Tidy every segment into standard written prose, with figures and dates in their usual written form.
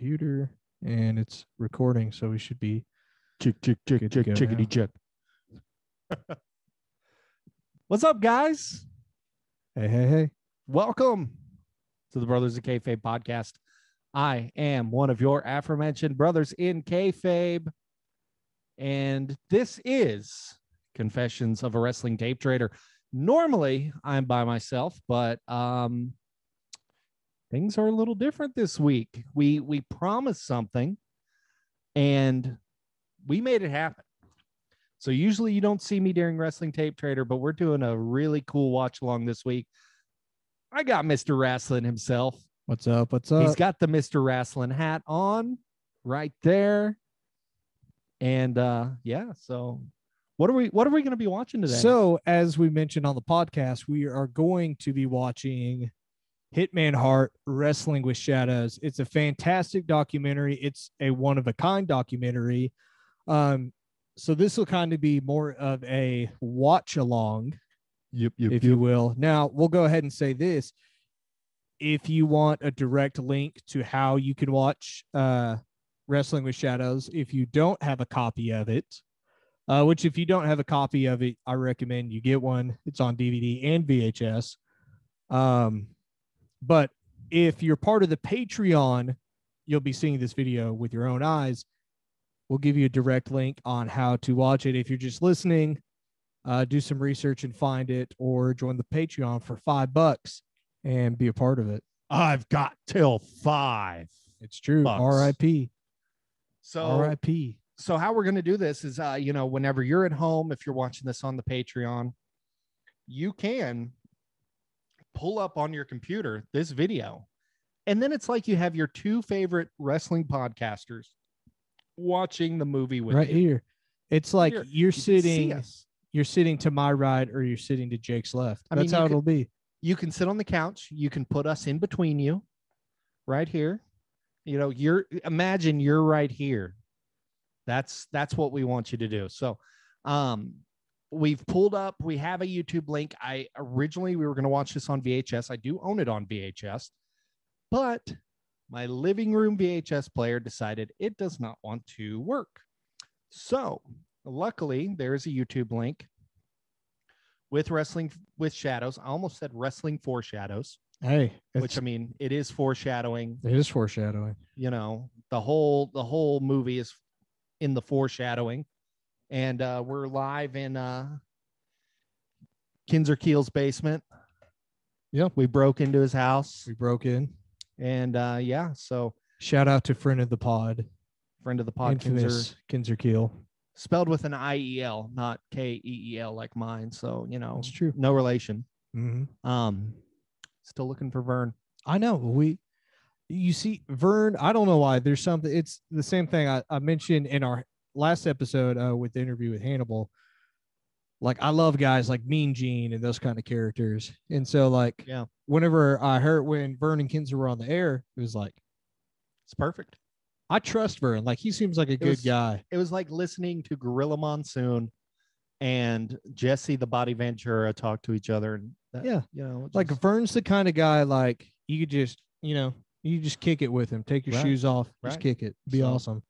computer, and it's recording, so we should be chickadee check. What's up, guys? Hey. Welcome to the Brothers of Kayfabe podcast. I am one of your aforementioned brothers in Kayfabe, and this is Confessions of a Wrestling Tape Trader. Normally, I'm by myself, but things are a little different this week. We promised something, and we made it happen. So usually you don't see me during Wrestling Tape Trader, but we're doing a really cool watch along this week. I got Mr. Wrestling himself. What's up? He's got the Mr. Wrestling hat on right there. And so what are we going to be watching today? So, as we mentioned on the podcast, we are going to be watching Hitman Hart Wrestling with Shadows. It's a fantastic documentary. It's a one-of-a-kind documentary. So this will kind of be more of a watch-along, if you will. Now, we'll go ahead and say this. If you want a direct link to how you can watch Wrestling with Shadows, if you don't have a copy of it, which if you don't have a copy of it, I recommend you get one. It's on DVD and VHS. But if you're part of the Patreon, you'll be seeing this video with your own eyes. We'll give you a direct link on how to watch it. If you're just listening, do some research and find it, or join the Patreon for $5 and be a part of it. I've got till 5. It's true. R.I.P. So R.I.P. So how we're going to do this is, whenever you're at home, if you're watching this on the Patreon, you can pull up on your computer this video. And then it's like you have your two favorite wrestling podcasters watching the movie with right you. Here. It's like you're sitting to my right, or you're sitting to Jake's left. That's how it'll be. You can sit on the couch. You can put us in between you right here. Imagine you're right here. That's what we want you to do. So, we've pulled up, we have a YouTube link. We were going to watch this on VHS. I do own it on VHS, but my living room VHS player decided it does not want to work. So luckily there's a YouTube link with Wrestling with Shadows. I almost said Wrestling for Shadows. Hey, which it is foreshadowing. It is foreshadowing. The whole movie is in the foreshadowing. And we're live in Kinzer Keel's basement. Yep. We broke into his house. We broke in. And so shout out to friend of the pod, Kinzer Keel. Spelled with an IEL, not KEEL like mine. So, it's true. No relation. Mm-hmm. Still looking for Vern. I know. You see Vern, I don't know why. There's something. It's the same thing I mentioned in our last episode with the interview with Hannibal. Like, I love guys like Mean Gene and those kind of characters. And so, whenever I heard when Vern and Kinzer were on the air, it was like, it's perfect. I trust Vern. Like, he seems like a good guy. It was like listening to Gorilla Monsoon and Jesse the Body Ventura talk to each other. And like Vern's the kind of guy, like, you could just, you just kick it with him. Take your shoes off. Just kick it. Be awesome.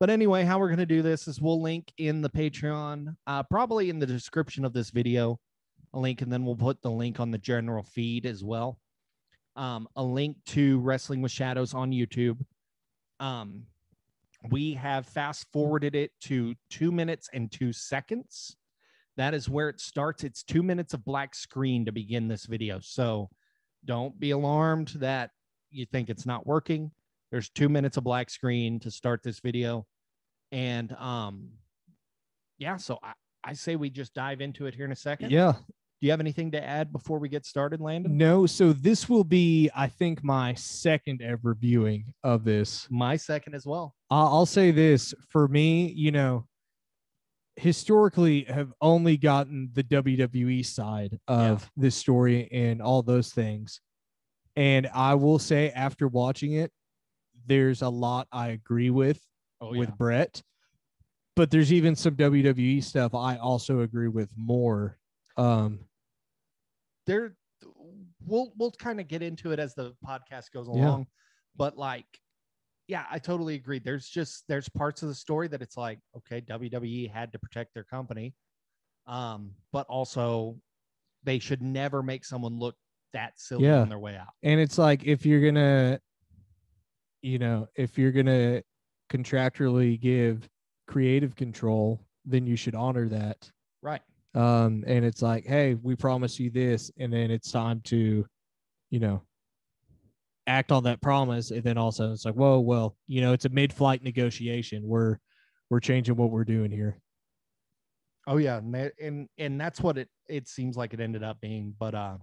But anyway, how we're going to do this is we'll link in the Patreon, probably in the description of this video, a link, and then we'll put the link on the general feed as well. A link to Wrestling with Shadows on YouTube. We have fast forwarded it to 2 minutes and 2 seconds. That is where it starts. It's 2 minutes of black screen to begin this video. So don't be alarmed that you think it's not working. There's 2 minutes of black screen to start this video. And so I say we just dive into it here in a second. Yeah. Do you have anything to add before we get started, Landon? No. So this will be, I think, my second ever viewing of this. My second as well. I'll say this. For me, historically have only gotten the WWE side of this story and all those things. And I will say, after watching it, there's a lot I agree with Brett, but there's even some WWE stuff I also agree with more. We'll kind of get into it as the podcast goes along, but like yeah, I totally agree. There's parts of the story that it's like, okay, WWE had to protect their company, but also they should never make someone look that silly Yeah. on their way out. And it's like, if you're gonna, if you're gonna contractually give creative control, then you should honor that. Right. And it's like, hey, we promise you this, and then it's time to, you know, act on that promise. And then also it's like, whoa, well, it's a mid-flight negotiation. We're changing what we're doing here. Oh yeah, and that's what it seems like it ended up being. But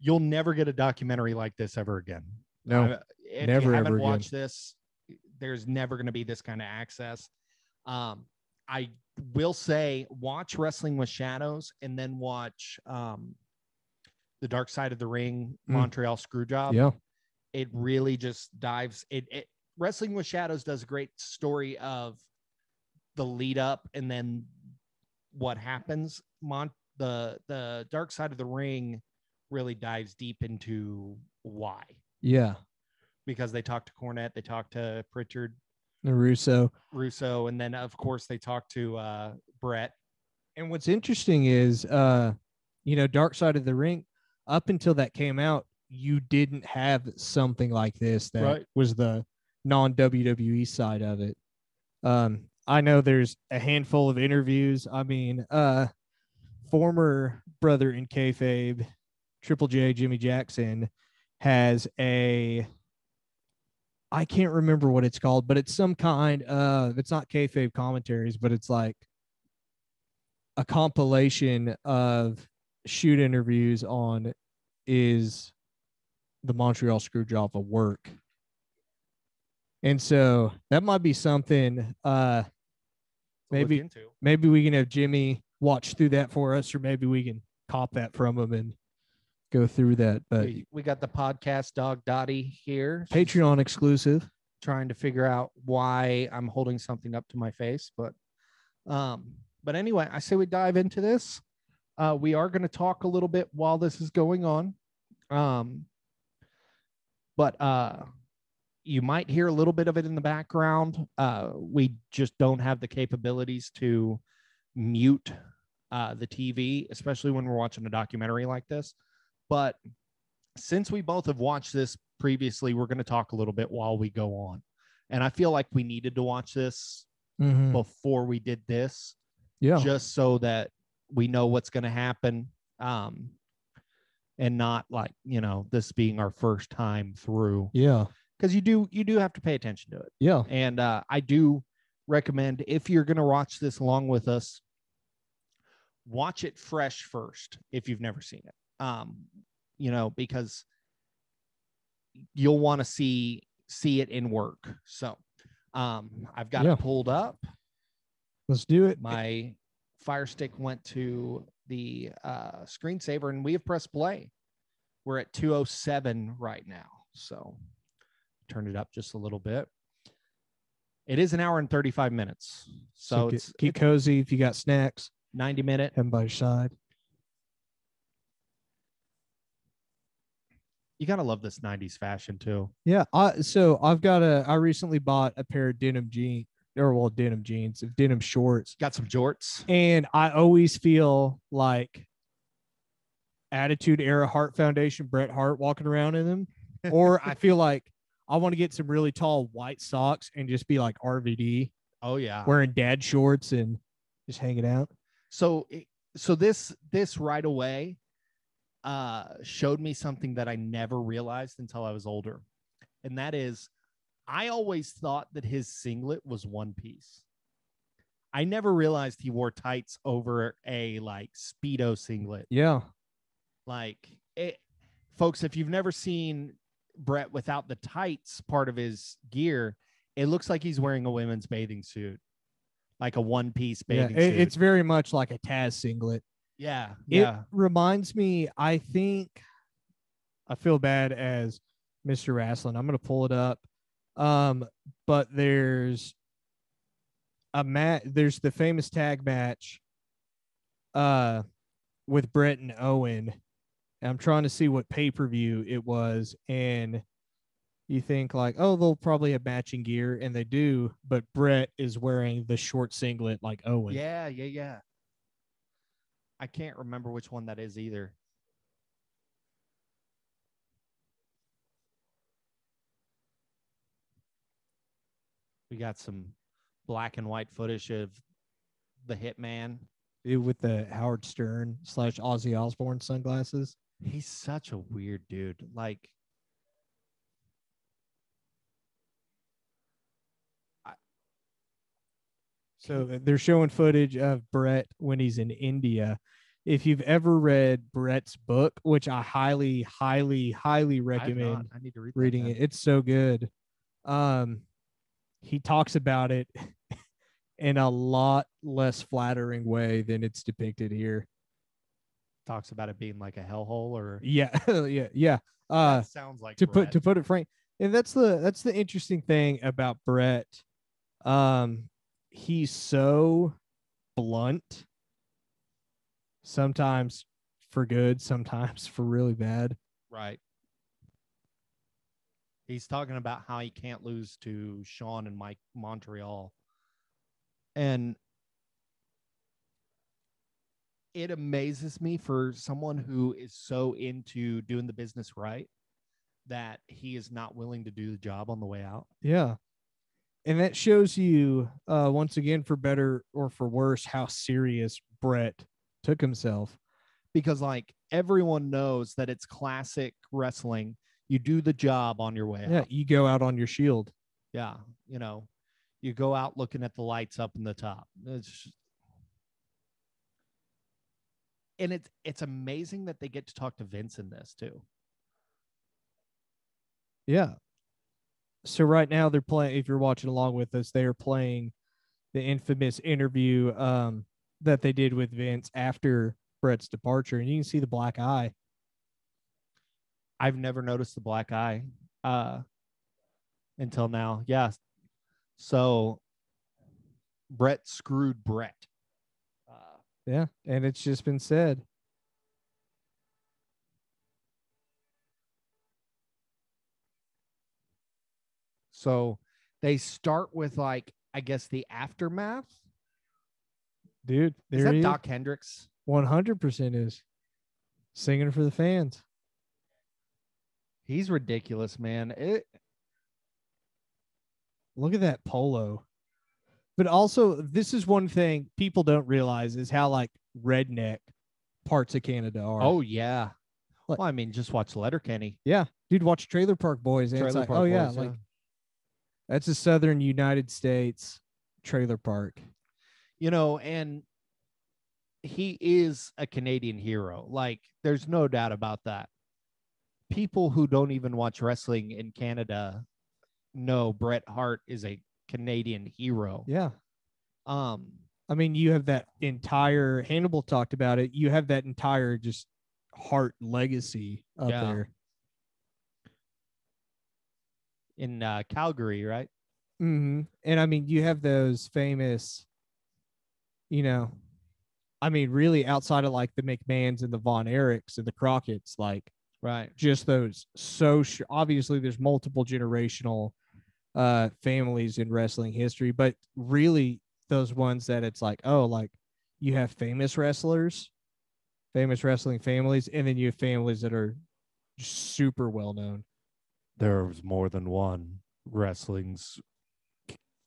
you'll never get a documentary like this ever again. No, if never, you haven't ever watched again. this, there's never going to be this kind of access. I will say, watch Wrestling with Shadows and then watch the Dark Side of the Ring, Montreal Screwjob. Yeah. It really just dives it. Wrestling with Shadows does a great story of the lead up and then what happens. The Dark Side of the Ring really dives deep into why. Yeah. Because they talk to Cornette, they talk to Pritchard, Russo, and then of course they talk to Brett. And what's interesting is, Dark Side of the Ring, up until that came out, you didn't have something like this that was the non-WWE side of it. I know there's a handful of interviews. I mean, former brother in kayfabe, Triple J, Jimmy Jackson, has I can't remember what it's called, but it's some kind of, it's not kayfabe commentaries, but it's like a compilation of shoot interviews on is the Montreal Screwjob a work. And so that might be something maybe we can have Jimmy watch through that for us, or maybe we can cop that from him and go through that. But we got the podcast dog Dottie here, Patreon exclusive, trying to figure out why I'm holding something up to my face. But anyway, I say we dive into this. We are going to talk a little bit while this is going on. But you might hear a little bit of it in the background. We just don't have the capabilities to mute the TV, especially when we're watching a documentary like this. But since we both have watched this previously, we're going to talk a little bit while we go on. And I feel like we needed to watch this before we did this. Yeah. Just so that we know what's going to happen. And not like, this being our first time through. Yeah. Because you do have to pay attention to it. Yeah. And I do recommend, if you're going to watch this along with us, watch it fresh first if you've never seen it. Because you'll want to see it in work. So I've got it pulled up. Let's do it. My Fire Stick went to the screensaver, and we have pressed play. We're at 2:07 right now. So turn it up just a little bit. It is an hour and 35 minutes. So keep cozy. If you got snacks, 90-minute. Have them by your side. You got to love this 90s fashion too. Yeah. I recently bought a pair of denim jeans, denim shorts. Got some jorts. And I always feel like Attitude Era Heart Foundation, Bret Hart walking around in them. Or I feel like I want to get some really tall white socks and just be like RVD. Oh yeah. Wearing dad shorts and just hanging out. So this right away showed me something that I never realized until I was older. And that is, I always thought that his singlet was one piece. I never realized he wore tights over a like Speedo singlet. Yeah. Like folks, if you've never seen Bret without the tights part of his gear, it looks like he's wearing a women's bathing suit, like a one-piece bathing suit. It's very much like a Taz singlet. Yeah. It reminds me, I think, I feel bad as Mr. Wrestling. I'm going to pull it up. But there's the famous tag match with Bret and Owen. I'm trying to see what pay-per-view it was, and you think like, oh, they'll probably have matching gear, and they do, but Brett is wearing the short singlet like Owen. Yeah. I can't remember which one that is either. We got some black and white footage of the Hitman. With the Howard Stern / Ozzy Osbourne sunglasses. He's such a weird dude. Like, so they're showing footage of Brett when he's in India. If you've ever read Brett's book, which I highly, highly, highly recommend I need to read reading it. It's so good. He talks about it in a lot less flattering way than it's depicted here. Talks about it being like a hellhole, or yeah. that sounds like to Brett. put it frank. And that's the interesting thing about Brett. He's so blunt, sometimes for good, sometimes for really bad. Right. He's talking about how he can't lose to Sean and Mike Montreal. And it amazes me for someone who is so into doing the business right that he is not willing to do the job on the way out. Yeah. And that shows you, once again, for better or for worse, how serious Brett took himself. Because, like, everyone knows that it's classic wrestling. You do the job on your way out. Yeah, you go out on your shield. Yeah, you know, you go out looking at the lights up in the top. And it's amazing that they get to talk to Vince in this too. Yeah. So right now they're playing, if you're watching along with us, they are playing the infamous interview that they did with Vince after Brett's departure, and you can see the black eye. I've never noticed the black eye until now. Yeah. So Brett screwed Brett. Yeah, and it's just been said. So they start with, like, I guess the aftermath. Dude, is that Doc Hendricks? 100% is singing for the fans. He's ridiculous, man. Look at that polo. But also, this is one thing people don't realize is how like redneck parts of Canada are. Oh yeah. Like, well, I mean, just watch Letterkenny. Yeah, dude, watch Trailer Park Boys, and it's like, oh yeah, like that's a southern United States trailer park. You know, and he is a Canadian hero. Like, there's no doubt about that. People who don't even watch wrestling in Canada know Bret Hart is a Canadian hero. Yeah. I mean, you have that entire, Hannibal talked about it, you have that entire just Hart legacy up there. In Calgary, right? Mm-hmm. And I mean, you have those famous, you know, I mean, really outside of like the McMahons and the Von Erichs and the Crockett's, like, right, just those obviously there's multiple generational families in wrestling history, but really those ones that it's like, oh, like you have famous wrestlers, famous wrestling families, and then you have families that are super well known. There's more than one wrestling's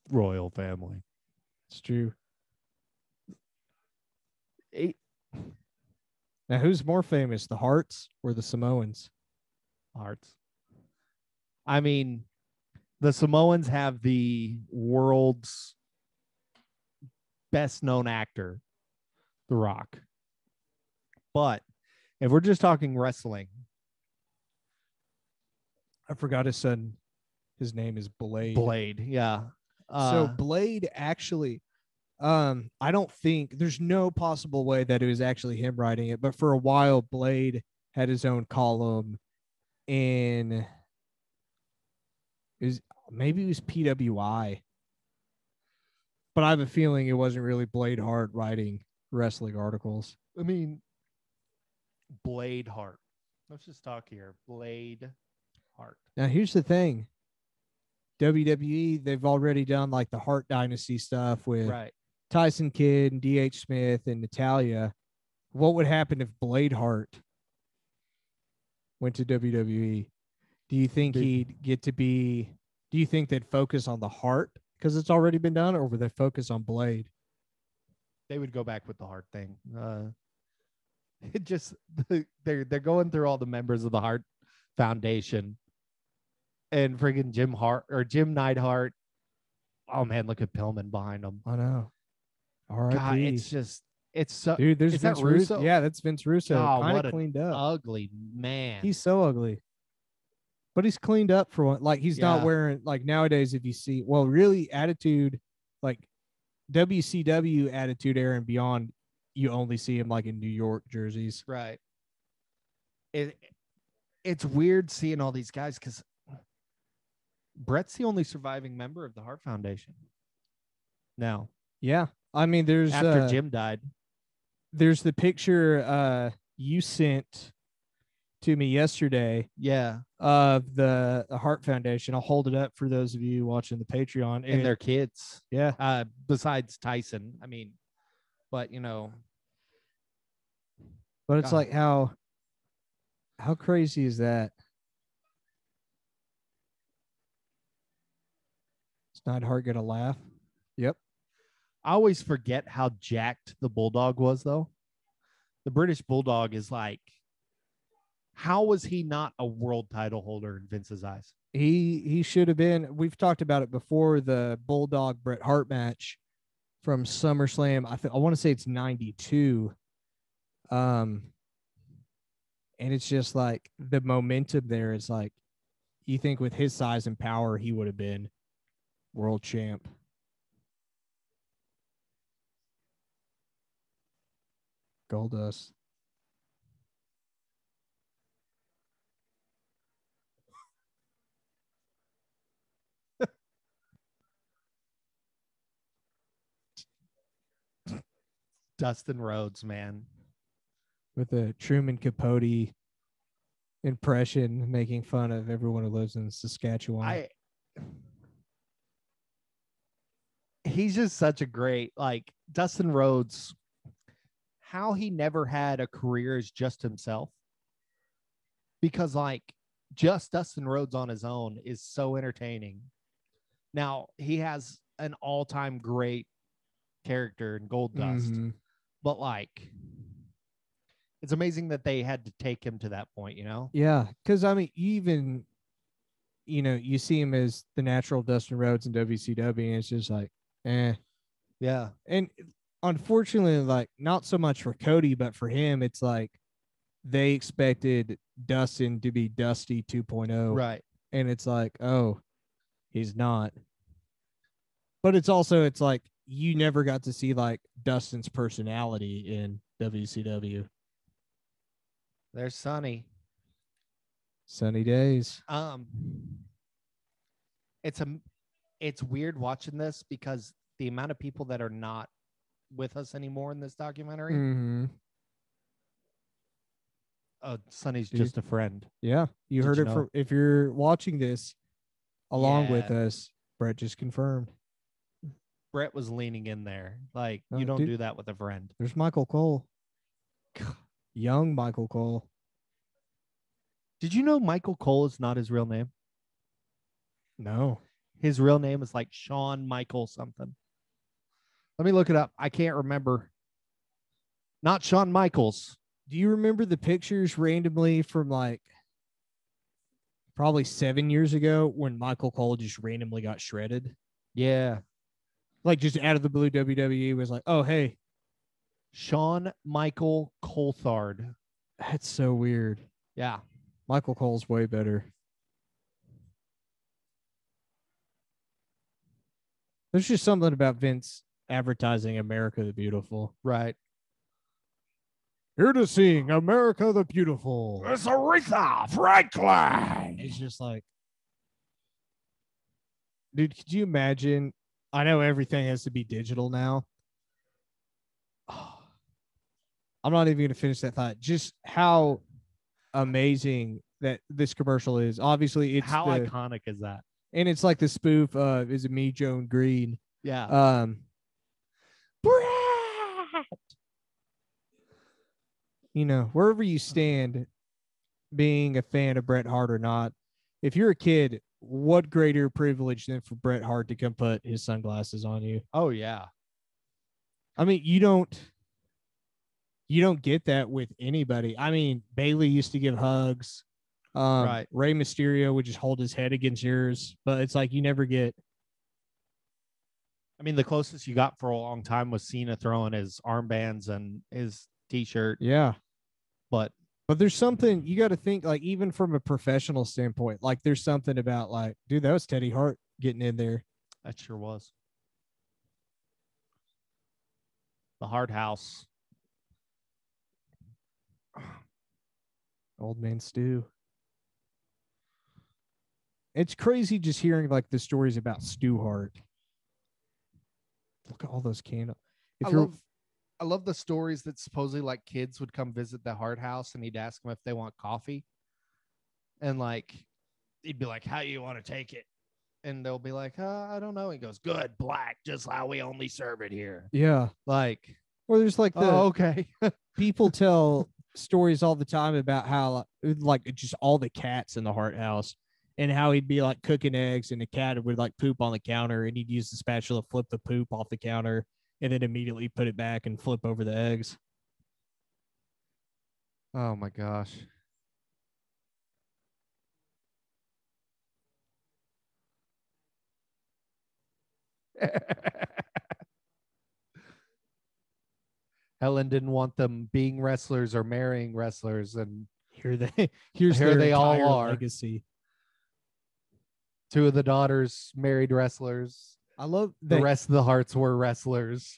royal family. It's true. Now, who's more famous, the Harts or the Samoans? Harts. I mean, the Samoans have the world's best known actor, The Rock. But if we're just talking wrestling, I forgot his son. His name is Blade. Blade, yeah. So Blade actually, I don't think there's no possible way that it was actually him writing it, but for a while, Blade had his own column in, maybe it was PWI, but I have a feeling it wasn't really Blade Hart writing wrestling articles. I mean, Blade Hart. Let's just talk here. Blade Hart. Now, here's the thing. WWE, they've already done like the Hart Dynasty stuff with Right. Tyson Kidd and D.H. Smith and Natalia. What would happen if Blade Hart went to WWE? Do you think he'd get to be? Do you think they'd focus on the Hart because it's already been done, or would they focus on Blade? They would go back with the Hart thing. It just they're going through all the members of the Hart Foundation, and friggin' Jim Neidhart. Oh man, look at Pillman behind him. I know. All right, God, it's so. Dude, there's is Vince that Russo? Yeah, that's Vince Russo. Oh, Kind what of an cleaned up. ugly man. He's so ugly. But he's cleaned up for one. Like he's not wearing like nowadays. If you see, well, really Attitude, like WCW Attitude Era and beyond, you only see him like in New York jerseys. Right. It's weird seeing all these guys because Brett's the only surviving member of the Hart Foundation. Now, yeah, I mean, there's after Jim died, there's the picture you sent to me yesterday. Yeah, of the Hart Foundation. I'll hold it up for those of you watching the Patreon and their kids. Yeah. Besides Tyson, I mean, but you know, but it's like how crazy is that? Is Neidhart gonna laugh? Yep. I always forget how jacked the Bulldog was, though. The British Bulldog is like, how was he not a world title holder in Vince's eyes? He should have been. We've talked about it before, the Bulldog Bret Hart match from SummerSlam. I want to say it's 92. And it's just like the momentum there is like, you think with his size and power, he would have been world champ. Goldust. Dustin Rhodes, man. With a Truman Capote impression, making fun of everyone who lives in Saskatchewan. He's just such a great, like, Dustin Rhodes, how he never had a career as just himself. Because, like, just Dustin Rhodes on his own is so entertaining. Now, he has an all-time great character in Goldust. But, like, it's amazing that they had to take him to that point, you know? Yeah, because, I mean, even, you know, you see him as the natural Dustin Rhodes in WCW, and it's just like, eh. Yeah. And unfortunately, like, not so much for Cody, but for him, it's like they expected Dustin to be Dusty 2.0. Right. And it's like, oh, he's not. But it's also, it's like, you never got to see like Dustin's personality in WCW. There's Sunny. Sunny days. It's weird watching this because the amount of people that are not with us anymore in this documentary. Mm-hmm. Sunny's just a friend. Yeah, you heard it from. If you're watching this along with us, Brett just confirmed. Brett was leaning in there. Like, you don't do that with a friend. There's Michael Cole. Young Michael Cole. Did you know Michael Cole is not his real name? No. His real name is like Shawn Michael something. Let me look it up. I can't remember. Not Shawn Michaels. Do you remember the pictures randomly from like probably 7 years ago when Michael Cole just randomly got shredded? Yeah. Like just out of the blue, WWE was like, oh, hey. Shawn Michael Coulthard. That's so weird. Yeah. Michael Cole's way better. There's just something about Vince advertising America the Beautiful. Right. Here to sing America the Beautiful. It's Aretha Franklin. It's just like, dude, could you imagine? I know everything has to be digital now. I'm not even going to finish that thought. Just how amazing that this commercial is. Obviously, it's how iconic is that? And it's like the spoof of is it me, Joan Green? Yeah. Brett! You know, wherever you stand, being a fan of Bret Hart or not, if you're a kid, what greater privilege than for Bret Hart to come put his sunglasses on you? Oh yeah. I mean, you don't get that with anybody. I mean, Bailey used to give hugs. Right. Rey Mysterio would just hold his head against yours, but it's like you never get. I mean, the closest you got for a long time was Cena throwing his armbands and his T-shirt. Yeah. But there's something you got to think, like, even from a professional standpoint, like there's something about like, dude, that was Teddy Hart getting in there. that sure was. The Hard House. Old man Stu. It's crazy just hearing like the stories about Stu Hart. Look at all those candles. I love the stories that supposedly like kids would come visit the Hard House and he'd ask them if they want coffee. And like, he'd be like, how you want to take it? And they'll be like, I don't know. He goes, good, black, just how we only serve it here. Yeah. Like, or there's like the okay. people tell stories all the time about how like just all the cats in the Hart House and how he'd be like cooking eggs and the cat would like poop on the counter and he'd use the spatula, flip the poop off the counter and then immediately put it back and flip over the eggs. Oh my gosh. Helen didn't want them being wrestlers or marrying wrestlers, and Here's here their they all entire are. legacy. Two of the daughters married wrestlers. I love the rest of the Hearts were wrestlers.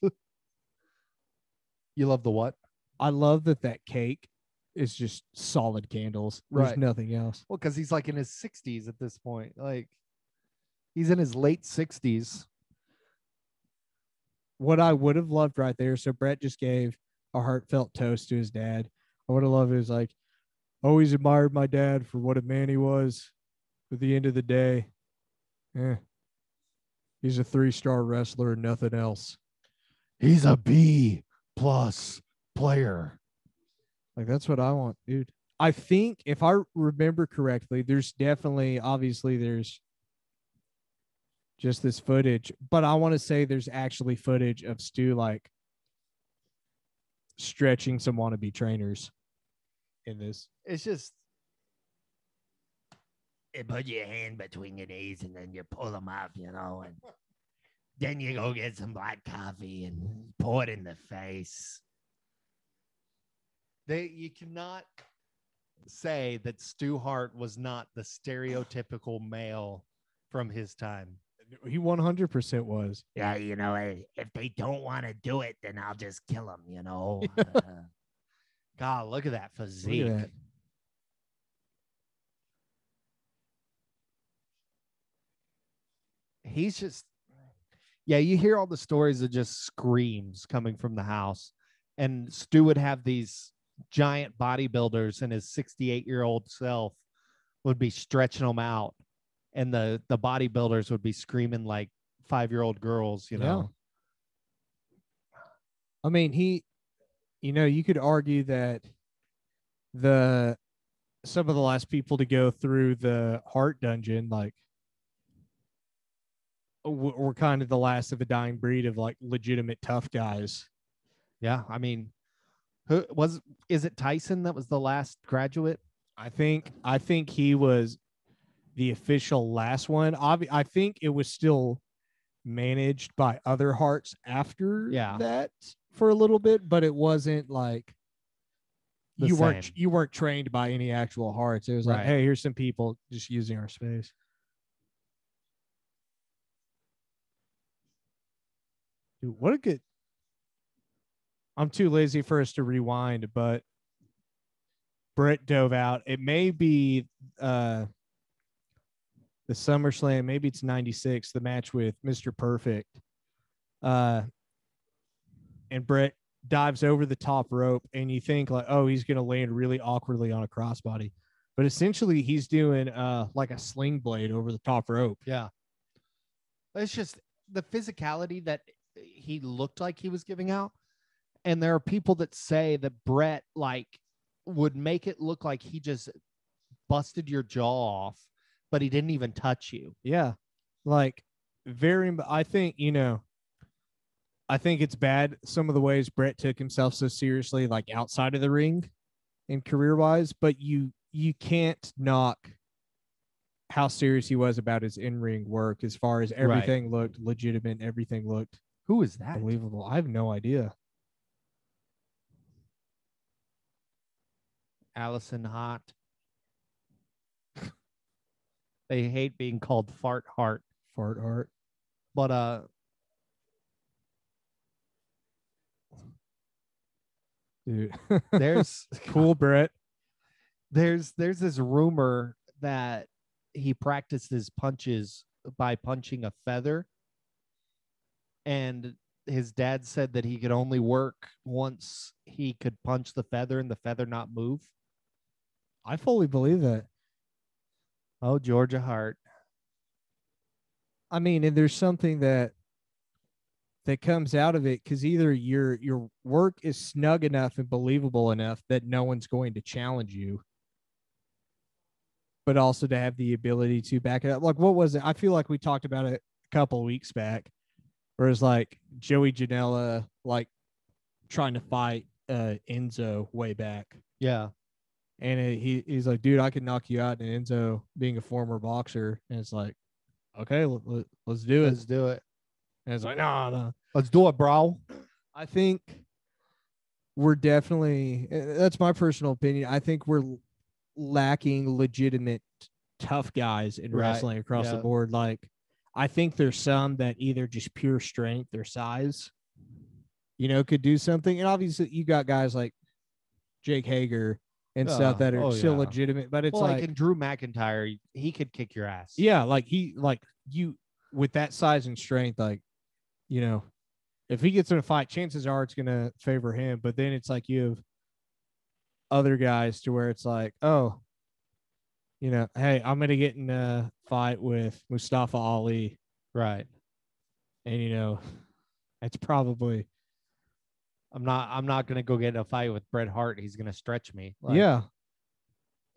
You love the what? I love that cake is just solid candles. There's Right. nothing else. Well, because he's like in his 60s at this point. Like, he's in his late 60s. What I would have loved right there. So Brett just gave a heartfelt toast to his dad. I would have loved it. Was like, always admired my dad for what a man he was. At the end of the day, he's a 3-star wrestler and nothing else. He's a B+ player. Like, that's what I want, dude. I think if I remember correctly, there's definitely, obviously, there's just this footage, but I want to say there's actually footage of Stu like stretching some wannabe trainers in this. It's just, you put your hand between your knees and then you pull them up, you know, and then you go get some black coffee and pour it in the face. you cannot say that Stu Hart was not the stereotypical male from his time. He 100% was. Yeah, you know, if they don't want to do it, then I'll just kill them, you know. God, look at that physique. Look at that. He's just, yeah, you hear all the stories of just screams coming from the house. And Stu would have these giant bodybuilders, and his 68-year-old self would be stretching them out. And the bodybuilders would be screaming like 5-year-old girls, you know. Yeah. I mean, you could argue that some of the last people to go through the Heart Dungeon, like, were kind of the last of a dying breed of like legitimate tough guys. Yeah, I mean, is it Tyson that was the last graduate? I think he was the official last one. I think it was still managed by other Hearts after that for a little bit, but it wasn't like you weren't trained by any actual Hearts. It was like, hey, here's some people just using our space. Dude, what a good. I'm too lazy for us to rewind, but Brett dove out. It may be the SummerSlam, maybe it's 96, the match with Mr. Perfect. And Brett dives over the top rope, and you think like, oh, he's going to land really awkwardly on a crossbody. but essentially he's doing like a sling blade over the top rope. Yeah. It's just the physicality that he looked like he was giving out. And there are people that say that Brett like would make it look like he just busted your jaw off, but he didn't even touch you. Yeah. Like I think, I think it's bad some of the ways Brett took himself so seriously, like outside of the ring and career wise, but you can't knock how serious he was about his in-ring work as far as everything looked legitimate. Everything looked Who is that? believable. I have no idea. Allison Hott. They hate being called Fart Heart. Fart Heart. But Dude. there's Cool, Brett. There's this rumor that he practiced his punches by punching a feather. And his dad said that he could only work once he could punch the feather and the feather not move. I fully believe that. Oh, Georgia Hart. I mean, and there's something that comes out of it because either your work is snug enough and believable enough that no one's going to challenge you, but also to have the ability to back it up. Like, what was it? I feel like we talked about it a couple of weeks back, where it's like Joey Janela like trying to fight Enzo way back. Yeah. And he's like, dude, I can knock you out. And Enzo being a former boxer, and it's like, okay, let's do it. Let's do it. And it's like, no. Let's do it, bro. I think we're definitely, that's my personal opinion. I think we're lacking legitimate tough guys in wrestling across the board. Like, I think there's some that either just pure strength or size, could do something. And obviously you got guys like Jake Hager and stuff that are still legitimate, but it's like in Drew McIntyre, he could kick your ass. Yeah. Like you with that size and strength, like, if he gets in a fight, chances are it's going to favor him. But then it's like you have other guys to where it's like, oh, hey, I'm going to get in a fight with Mustafa Ali. Right. And, it's probably. I'm not going to go get in a fight with Bret Hart. He's going to stretch me. Yeah.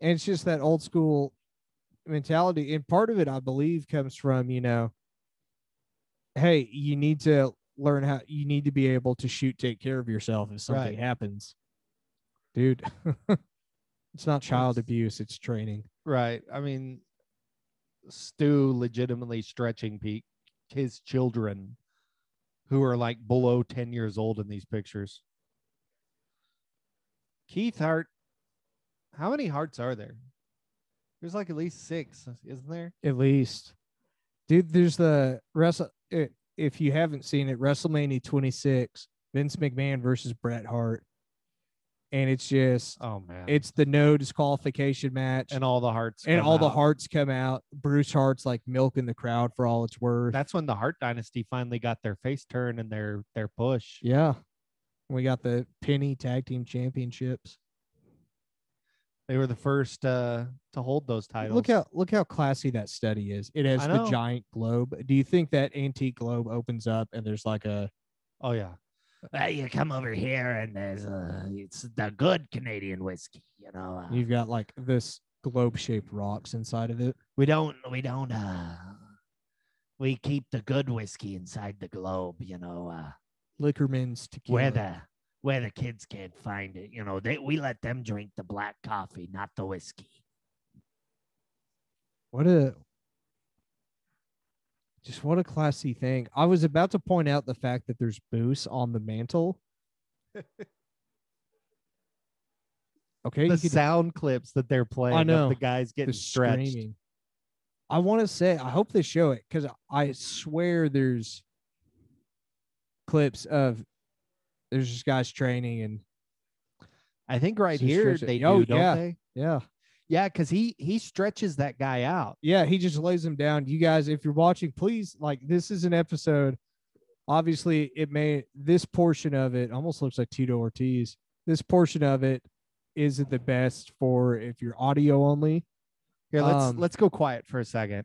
And it's just that old school mentality. And part of it, I believe, comes from, hey, you need to learn how, you need to be able to take care of yourself if something happens. Dude, it's not child abuse, it's training. Right. I mean, Stu legitimately stretching his children who are like below 10 years old in these pictures. Keith Hart. How many Harts are there? There's like at least 6, isn't there? At least. Dude, there's the if you haven't seen it, WrestleMania 26, Vince McMahon versus Bret Hart. And it's just, oh man, it's the no disqualification match. And all the Harts the Harts come out. Bruce Hart's like milking the crowd for all it's worth. That's when the Hart Dynasty finally got their face turn and their push. Yeah. We got the Penny Tag Team Championships. They were the first to hold those titles. Look how classy that study is. It has the giant globe. Do you think that antique globe opens up and there's like a? Oh yeah. You come over here and there's it's the good Canadian whiskey. You've got like this globe-shaped rocks inside of it. We keep the good whiskey inside the globe. Liquorman's tequila. Where the kids can't find it, we let them drink the black coffee, not the whiskey. What a classy thing. I was about to point out the fact that there's booze on the mantle. Okay. The sound clips that they're playing. I know. Of the guys getting stretched. Screaming. I want to say, I hope they show it because I swear there's clips of there's just guys training, and I think right here they do, don't they? Yeah. Yeah, because he stretches that guy out. Yeah, he just lays him down. You guys, if you're watching, please, like, this is an episode. Obviously, this portion of it almost looks like Tito Ortiz. This portion of it isn't the best for if you're audio only. Here, let's go quiet for a second.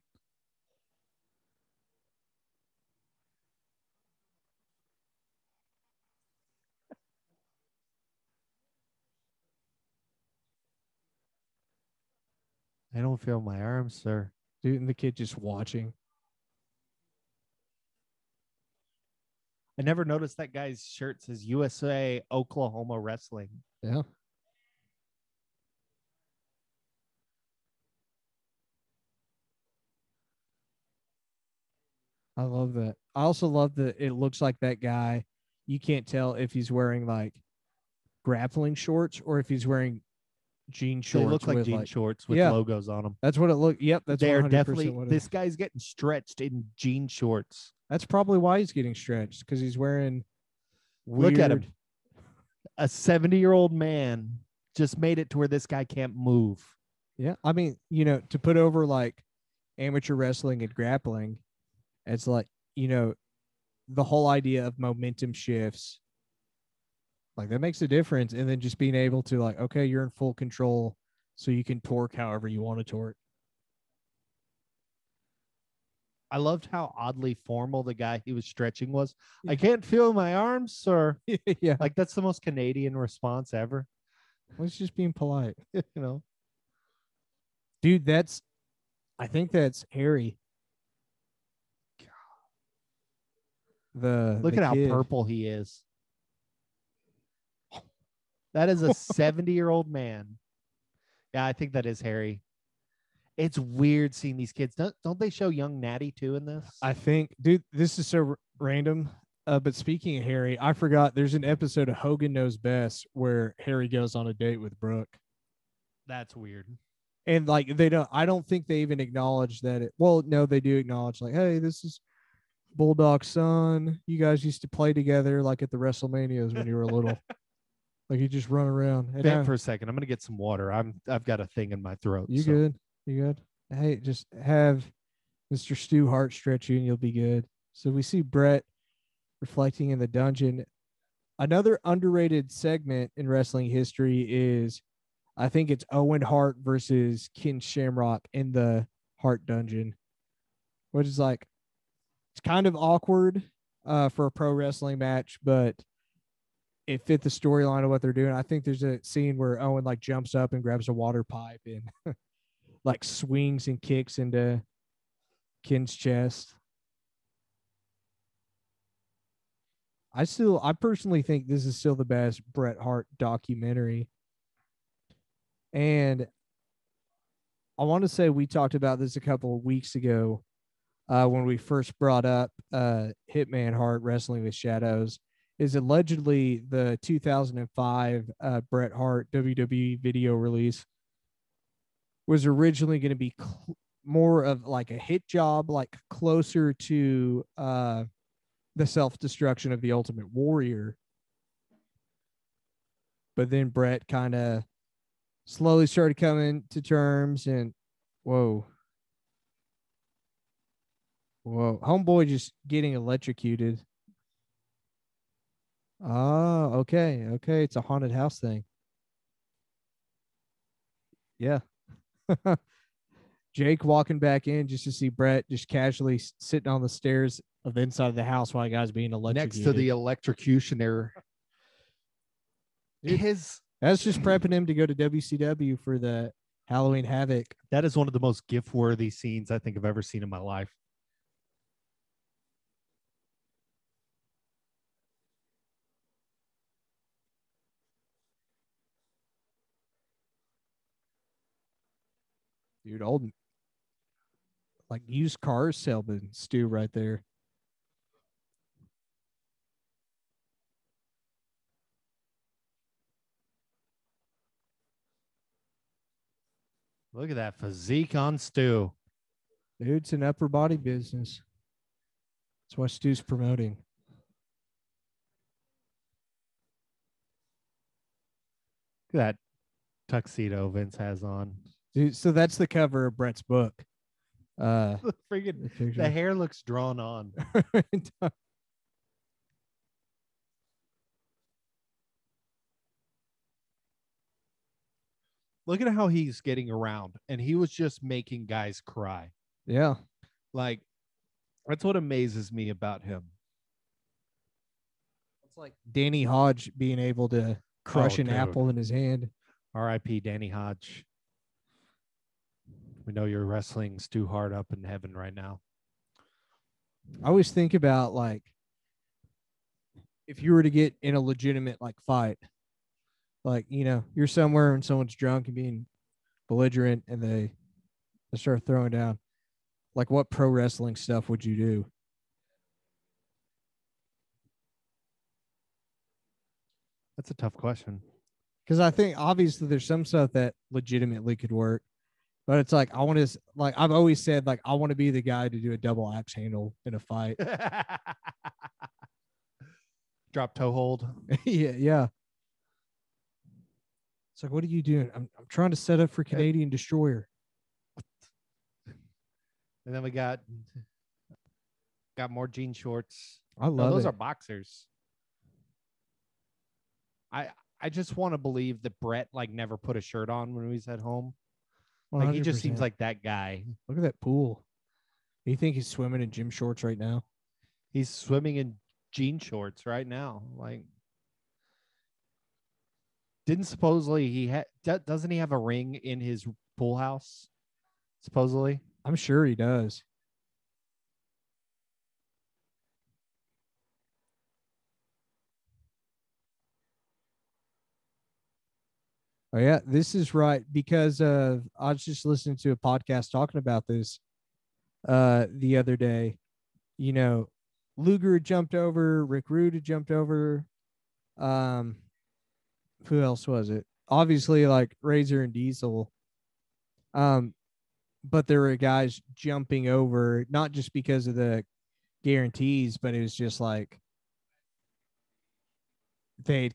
I don't feel my arms, sir. Dude, and the kid just watching. I never noticed that guy's shirt says USA Oklahoma Wrestling. Yeah. I love that. I also love that it looks like that guy. You can't tell if he's wearing like grappling shorts or if he's wearing jean shorts. They look like with jean shorts with logos on them. That's what it looked. Yep, that's They're 100% definitely. what it This is. guy's getting stretched in jean shorts. That's probably why he's getting stretched because he's wearing. Look at him. A 70-year-old man just made it to where this guy can't move. Yeah, I mean, you know, to put over like amateur wrestling and grappling, it's like, you know, the whole idea of momentum shifts, like that makes a difference. And then just being able to like, okay, you're in full control, so you can torque however you want to torque. I loved how oddly formal the guy he was stretching was. Yeah. I can't feel my arms, sir. Yeah, like that's the most Canadian response ever. Let's just being polite, you know. Dude, I think that's Harry. Look at how purple he is. That is a 70-year-old man. Yeah, I think that is Harry. It's weird seeing these kids. Don't they show young Natty too in this? I think, dude, this is so random. But speaking of Harry, I forgot there's an episode of Hogan Knows Best where Harry goes on a date with Brooke. That's weird. And like I don't think they even acknowledge that no, they do acknowledge like, hey, this is Bulldog's son. You guys used to play together like at the WrestleManias when you were little. Like you just run around. Vent for a second. I'm gonna get some water. I've got a thing in my throat. You good? You good? Hey, just have Mr. Stu Hart stretch you and you'll be good. So we see Brett reflecting in the dungeon. Another underrated segment in wrestling history is, I think it's Owen Hart versus Ken Shamrock in the Hart dungeon, which is like, it's kind of awkward for a pro wrestling match, but it fit the storyline of what they're doing. I think there's a scene where Owen like jumps up and grabs a water pipe and like swings and kicks into Ken's chest. I personally think this is still the best Bret Hart documentary. And I want to say we talked about this a couple of weeks ago when we first brought up Hitman Hart Wrestling with Shadows. Is allegedly the 2005 Bret Hart WWE video release was originally going to be more of like a hit job, like closer to the self-destruction of the Ultimate Warrior. But then Bret kind of slowly started coming to terms and whoa, homeboy just getting electrocuted. Oh, okay. It's a haunted house thing. Yeah. Jake walking back in just to see Bret just casually sitting on the stairs of the inside of the house while the guy's being electrocuted. Next to the electrocutioner. That's just prepping him to go to WCW for the Halloween Havoc. That is one of the most gift-worthy scenes I think I've ever seen in my life. Dude, old like used car salesman Stu right there. Look at that physique on Stu. Dude, it's an upper body business. That's what Stu's promoting. Look at that tuxedo Vince has on. Dude, so that's the cover of Bret's book. The hair looks drawn on. Look at how he's getting around, and he was just making guys cry. Yeah. Like, that's what amazes me about him. It's like Danny Hodge being able to crush an dude. apple in his hand. R.I.P. Danny Hodge. We know you're wrestling Stu Hart up in heaven right now. I always think about, like, if you were to get in a legitimate, like, fight, like, you know, you're somewhere and someone's drunk and being belligerent and they start throwing down, like, what pro wrestling stuff would you do? That's a tough question. Because I think obviously there's some stuff that legitimately could work, but it's like, I want to, like, I've always said, like, I want to be the guy to do a double axe handle in a fight. Drop toe hold. Yeah. It's like, what are you doing? I'm trying to set up for Canadian Destroyer. And then we got more jean shorts. I love No, those it. are boxers. I just want to believe that Brett like never put a shirt on when he was at home. Like, he just seems 100%. like that guy. Look at that pool. You think he's swimming in gym shorts right now? He's swimming in jean shorts right now. Like, didn't supposedly he doesn't he have a ring in his pool house? Supposedly. I'm sure he does. Oh yeah, this is right, because I was just listening to a podcast talking about this the other day. You know, Luger had jumped over, Rick Rude had jumped over. Um, who else was it? Obviously, like Razor and Diesel. But there were guys jumping over, not just because of the guarantees, but it was just like they'd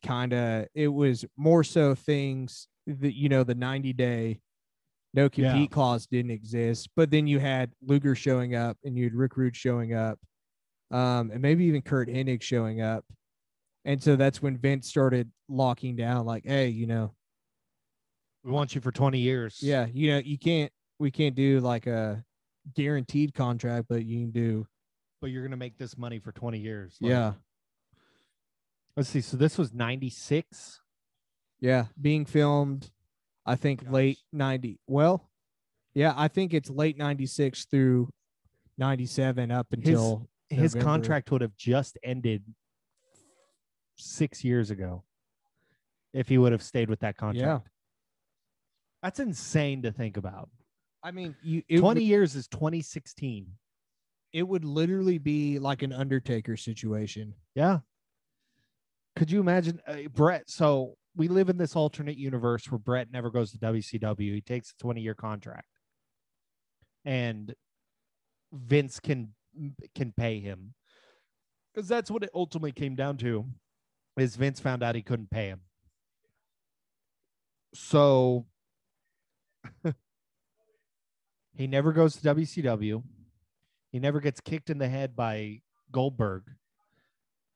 it was more so things that, you know, the 90-day no compete clause didn't exist, but then you had Luger showing up and you had Rick Rude showing up, and maybe even Kurt Hennig showing up. And so that's when Vince started locking down, like, hey, you know, we want you for 20 years. Yeah, you know, we can't do like a guaranteed contract, but you can do. But you're gonna make this money for 20 years. Like, yeah. Let's see. So this was 96. Yeah, being filmed, I think late 90. Well, yeah, I think it's late 96 through 97 up until his contract would have just ended 6 years ago if he would have stayed with that contract. Yeah. That's insane to think about. I mean, 20 years is 2016. It would literally be like an Undertaker situation. Yeah. Could you imagine Brett? So we live in this alternate universe where Brett never goes to WCW. He takes a 20-year contract, and Vince can pay him, because that's what it ultimately came down to. Is Vince found out he couldn't pay him, so he never goes to WCW. He never gets kicked in the head by Goldberg.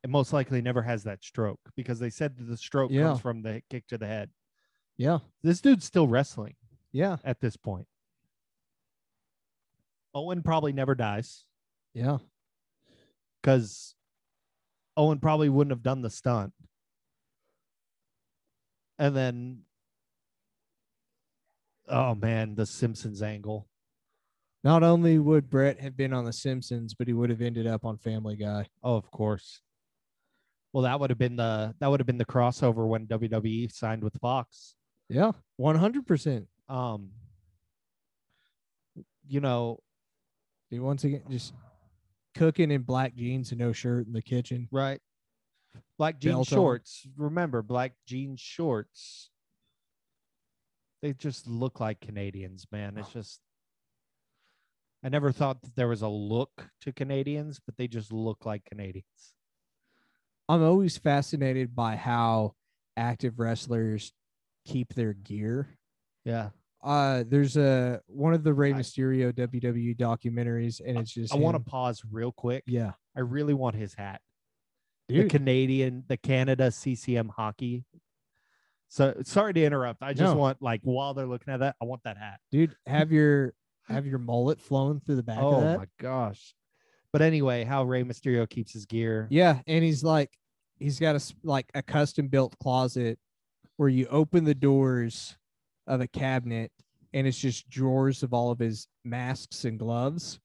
And most likely never has that stroke, because they said that the stroke comes from the kick to the head. Yeah. This dude's still wrestling. Yeah. At this point. Owen probably never dies. Yeah. Because Owen probably wouldn't have done the stunt. And then, oh man, the Simpsons angle. Not only would Brett have been on The Simpsons, but he would have ended up on Family Guy. Oh, of course. Well, that would have been the crossover when WWE signed with Fox. Yeah, 100%. You know, he once again just cooking in black jeans and no shirt in the kitchen. Right. Black jean shorts. Remember, black jean shorts. They just look like Canadians, man. It's just, I never thought that there was a look to Canadians, but they just look like Canadians. I'm always fascinated by how active wrestlers keep their gear. Yeah. There's one of the Rey Mysterio WWE documentaries, and it's just I want to pause real quick. Yeah. I really want his hat. Dude. The Canada CCM hockey So sorry to interrupt. I just No. want, like, while they're looking at that, I want that hat. Dude, have your mullet flowing through the back of Oh that. my gosh. But anyway, how Rey Mysterio keeps his gear. Yeah, and he's got a custom built closet where you open the doors of a cabinet and it's just drawers of all of his masks and gloves.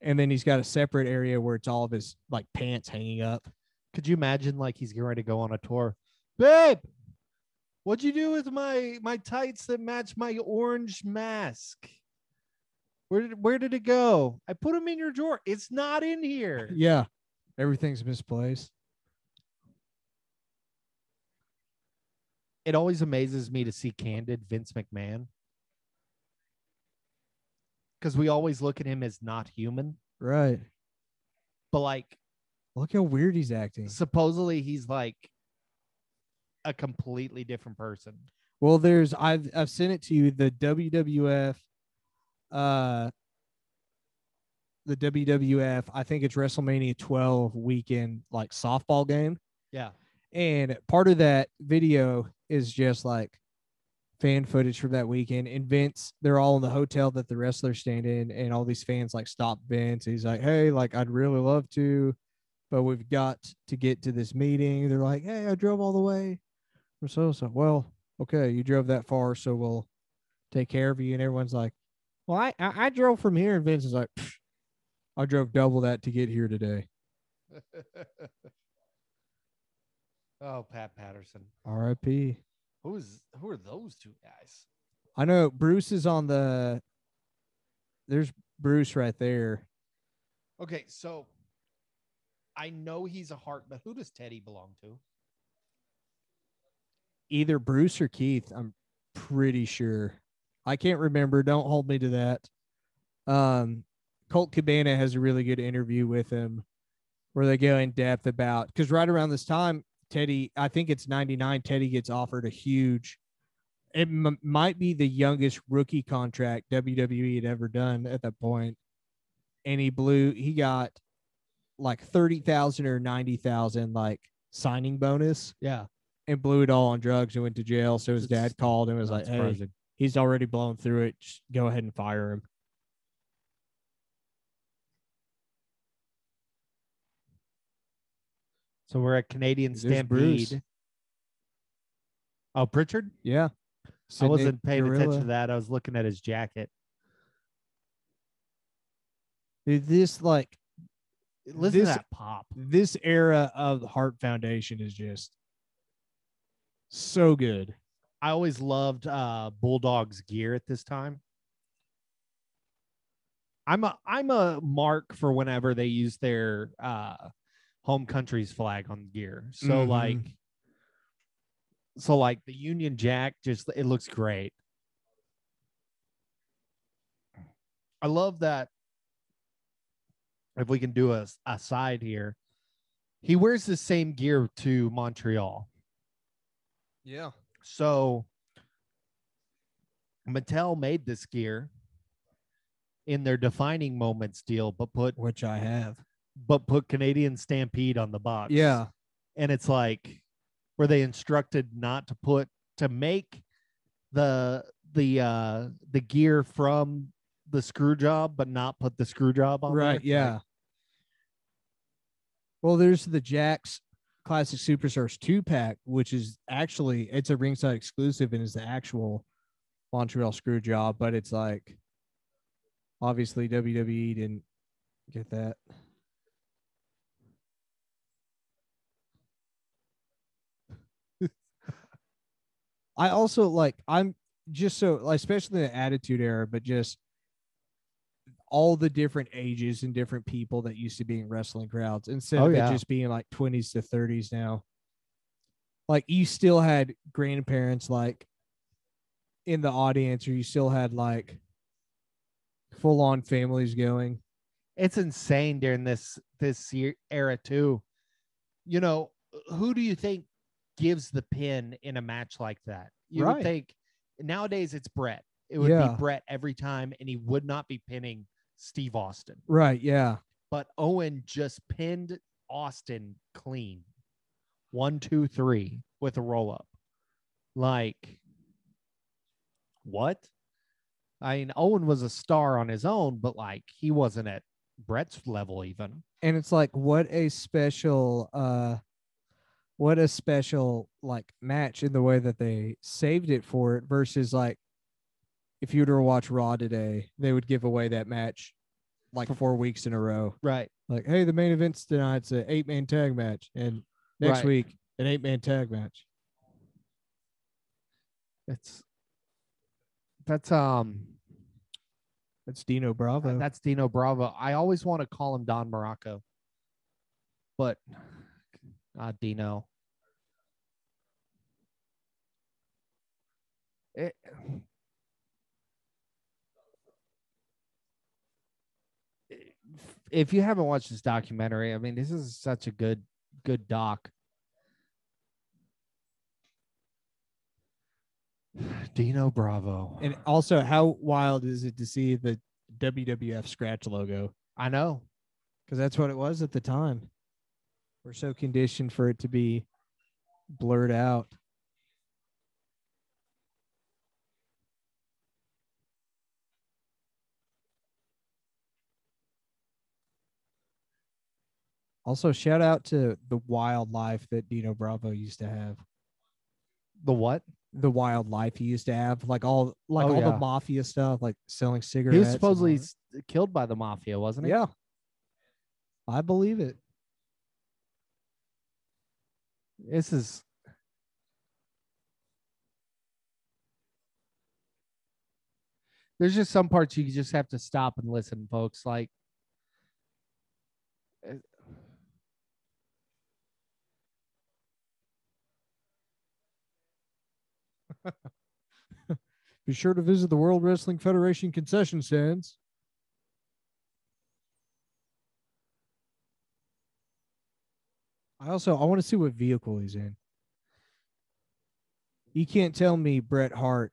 And then he's got a separate area where it's all of his like pants hanging up. Could you imagine, like, he's getting ready to go on a tour? Babe, what'd you do with my tights that match my orange mask? Where did it go? I put them in your drawer. It's not in here. Yeah. Everything's misplaced. It always amazes me to see candid Vince McMahon, because we always look at him as not human. Right. But like, look how weird he's acting. Supposedly he's like a completely different person. Well, I've sent it to you, the WWF I think it's WrestleMania 12 weekend like softball game. Yeah. And part of that video is just like fan footage from that weekend. And Vince, they're all in the hotel that the wrestlers stand in, and all these fans like stop Vince. He's like, hey, like, I'd really love to, but we've got to get to this meeting. They're like, hey, I drove all the way from so. Well, okay, you drove that far, so we'll take care of you. And everyone's like, well, I drove from here. And Vince is like, I drove double that to get here today. Oh, Pat Patterson. R.I.P. Who are those two guys? I know Bruce is on the. There's Bruce right there. Okay, so I know he's a Hart, but who does Teddy belong to? Either Bruce or Keith. I'm pretty sure. I can't remember. Don't hold me to that. Colt Cabana has a really good interview with him where they go in depth about, because right around this time, Teddy, I think it's 99, Teddy gets offered a huge, it might be the youngest rookie contract WWE had ever done at that point. And he got like 30,000 or 90,000 like signing bonus. Yeah. And blew it all on drugs and went to jail. So his dad called and was like, hey, he's already blown through it. Just go ahead and fire him. So we're at Canadian There's Stampede. Bruce. Oh, Pritchard? Yeah. I wasn't paying attention to that. I was looking at his jacket. This like listen to that pop. This era of the Hart Foundation is just so good. I always loved Bulldog's gear at this time. I'm a mark for whenever they use their home country's flag on gear. So like the Union Jack, just it looks great. I love that. If we can do a side here, he wears the same gear to Montreal. Yeah. So Mattel made this gear in their defining moments deal, which I have, but put Canadian Stampede on the box. Yeah. And it's like where they instructed not to make the gear from the screw job, but not put the screw job on. Right. There. Yeah. Well, there's the Jack's Classic Superstars 2-pack, which is actually, it's a ringside exclusive and is the actual Montreal screw job, but it's like, obviously WWE didn't get that. I also I'm just so, especially the Attitude Era, but just all the different ages and different people that used to be in wrestling crowds instead of it just being like 20s to 30s now. Like you still had grandparents like in the audience, or you still had like full on families going. It's insane during this era too. You know, who do you think gives the pin in a match like that? You would think nowadays it's Brett. It would be Brett every time, and he would not be pinning Steve Austin. Right. Yeah. But Owen just pinned Austin clean. 1, 2, 3 with a roll up. Like, what? I mean, Owen was a star on his own, but like he wasn't at Brett's level even. And it's like, what a special like match in the way that they saved it for it versus like if you were to watch Raw today, they would give away that match like 4 weeks in a row. Right. Like, hey, the main event's tonight. It's an 8-man tag match. And next Right. week, an 8-man tag match. That's Dino Bravo. That's Dino Bravo. I always want to call him Don Morocco, but Dino. If you haven't watched this documentary, I mean, this is such a good doc. Dino Bravo. And also, how wild is it to see the WWF scratch logo? I know. Because that's what it was at the time. We're so conditioned for it to be blurred out. Also, shout out to the wildlife that Dino Bravo used to have. The what? The wildlife he used to have, like all the mafia stuff, like selling cigarettes. He was supposedly killed by the mafia, wasn't he? Yeah, I believe it. This is. There's just some parts you just have to stop and listen, folks. Like, be sure to visit the World Wrestling Federation concession stands. I want to see what vehicle he's in. You can't tell me Bret Hart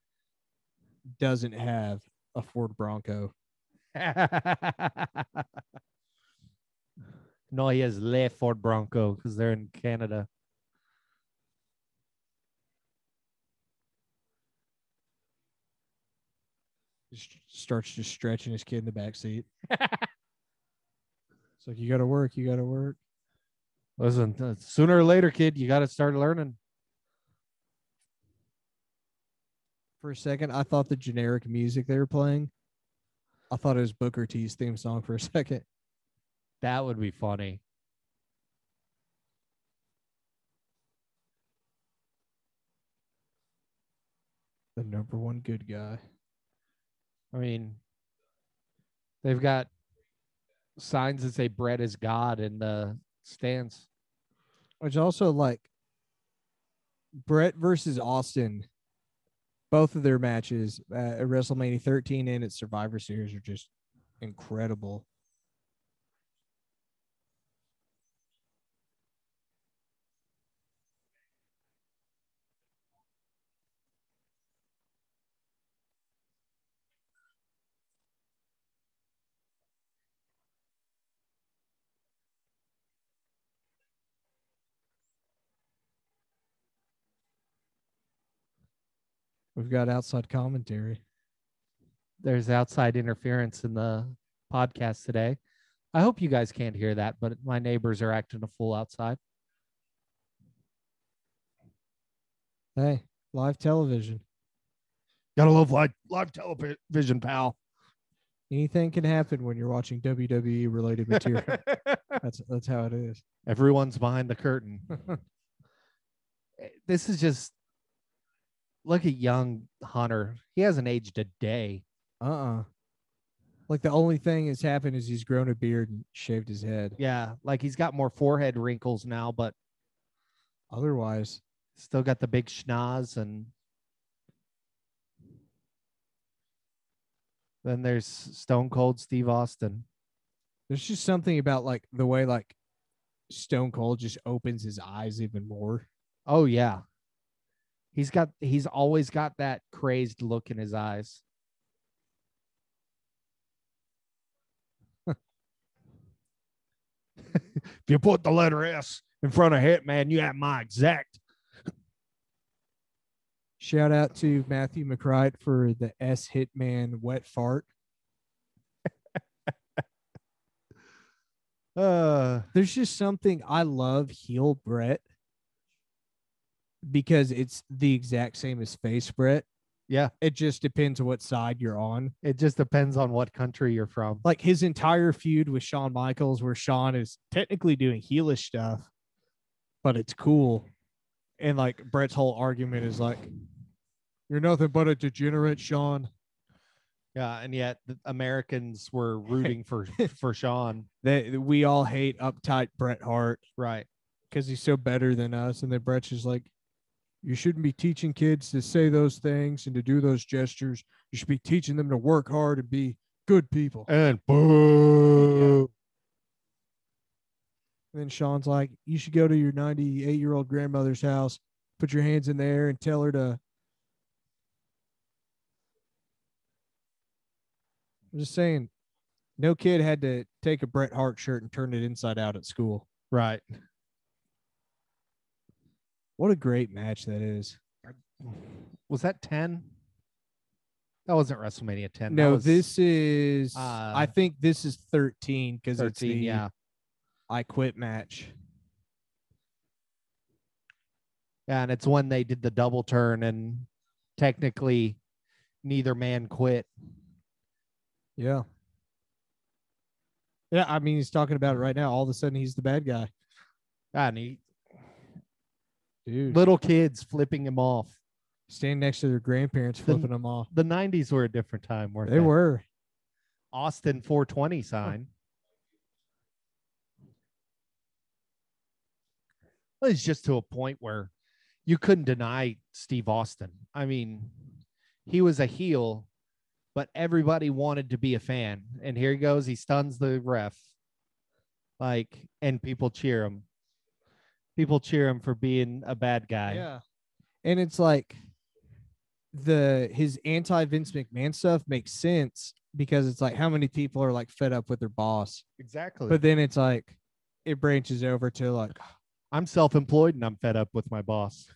doesn't have a Ford Bronco. No, he has Le Ford Bronco because they're in Canada. Starts just stretching his kid in the back seat. It's like, you got to work. Listen, sooner or later, kid, you got to start learning. For a second, I thought the generic music they were playing, I thought it was Booker T's theme song for a second. That would be funny. The number one good guy. I mean, they've got signs that say Bret is God in the stands. Which also, like, Bret versus Austin, both of their matches at WrestleMania 13 and at Survivor Series are just incredible. We've got outside commentary. There's outside interference in the podcast today. I hope you guys can't hear that, but my neighbors are acting a fool outside. Hey, live television. Gotta love live television, pal. Anything can happen when you're watching WWE related material. That's how it is. Everyone's behind the curtain. This is just, look at young Hunter. He hasn't aged a day. Like, the only thing that's happened is he's grown a beard and shaved his head. Yeah, like he's got more forehead wrinkles now, but otherwise, still got the big schnoz. And then there's Stone Cold Steve Austin. There's just something about, like, the way, like, Stone Cold just opens his eyes even more. Oh, yeah. He's always got that crazed look in his eyes. If you put the letter S in front of Hitman, you have my exact. Shout out to Matthew McCrite for the S Hitman wet fart. There's just something I love heel Brett because it's the exact same as face Brett. Yeah. It just depends on what side you're on. It just depends on what country you're from. Like his entire feud with Shawn Michaels, where Shawn is technically doing heelish stuff, but it's cool. And like Brett's whole argument is like, you're nothing but a degenerate, Shawn. Yeah, and yet the Americans were rooting for Shawn. We all hate uptight Bret Hart, right? Because he's so better than us. And then Bret's just like, you shouldn't be teaching kids to say those things and to do those gestures. You should be teaching them to work hard and be good people. And boo. Yeah. And then Shawn's like, you should go to your 98-year-old grandmother's house, put your hands in there, and tell her to. I'm just saying, no kid had to take a Bret Hart shirt and turn it inside out at school. Right. What a great match that is. Was that 10? That wasn't WrestleMania 10. No, was, this is, I think this is 13 because it's the I Quit match. Yeah, and it's when they did the double turn and technically neither man quit. Yeah. Yeah, I mean, he's talking about it right now. All of a sudden, he's the bad guy. And dude, little kids flipping him off. Standing next to their grandparents, flipping them off. The 90s were a different time, weren't they? They were. Austin 420 sign. Well, it's just to a point where you couldn't deny Steve Austin. I mean, he was a heel, but everybody wanted to be a fan. And here he goes. He stuns the ref. And people cheer him. People cheer him for being a bad guy. Yeah. And it's like his anti Vince McMahon stuff makes sense because it's like how many people are like fed up with their boss. Exactly. But then it's like it branches over to like, I'm self-employed and I'm fed up with my boss.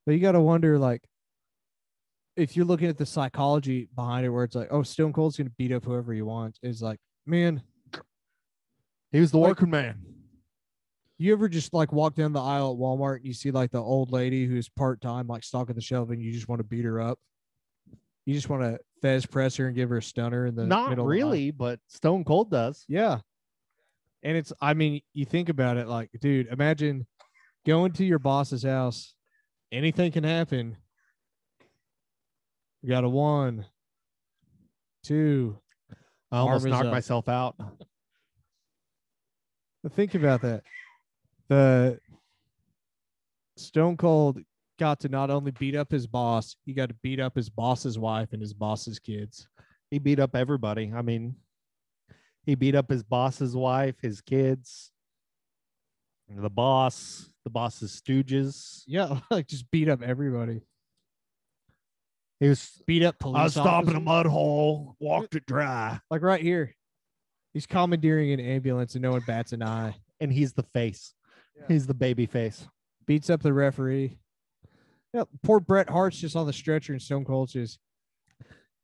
But you got to wonder, like, if you're looking at the psychology behind it, where it's like, oh, Stone Cold's going to beat up whoever he wants, is like, man, he was the working man. You ever just like walk down the aisle at Walmart and you see like the old lady who's part-time, like stocking the shelf, and you just want to beat her up? You just want to Fez press her and give her a stunner in the Not middle really, but Stone Cold does. Yeah. And it's, I mean, you think about it, like, dude, imagine going to your boss's house. Anything can happen. You got a 1, 2. I almost knocked myself out. But think about that. The Stone Cold got to not only beat up his boss, he got to beat up his boss's wife and his boss's kids. He beat up everybody. I mean, he beat up his boss's wife, his kids, the boss's stooges. Yeah, like just beat up everybody. He was beat up police. I was stopping a mud hole, walked it dry. Like right here. He's commandeering an ambulance and no one bats an eye. And he's the face. Yeah. He's the baby face. Beats up the referee. Yeah, poor Bret Hart's just on the stretcher and Stone Cold's just.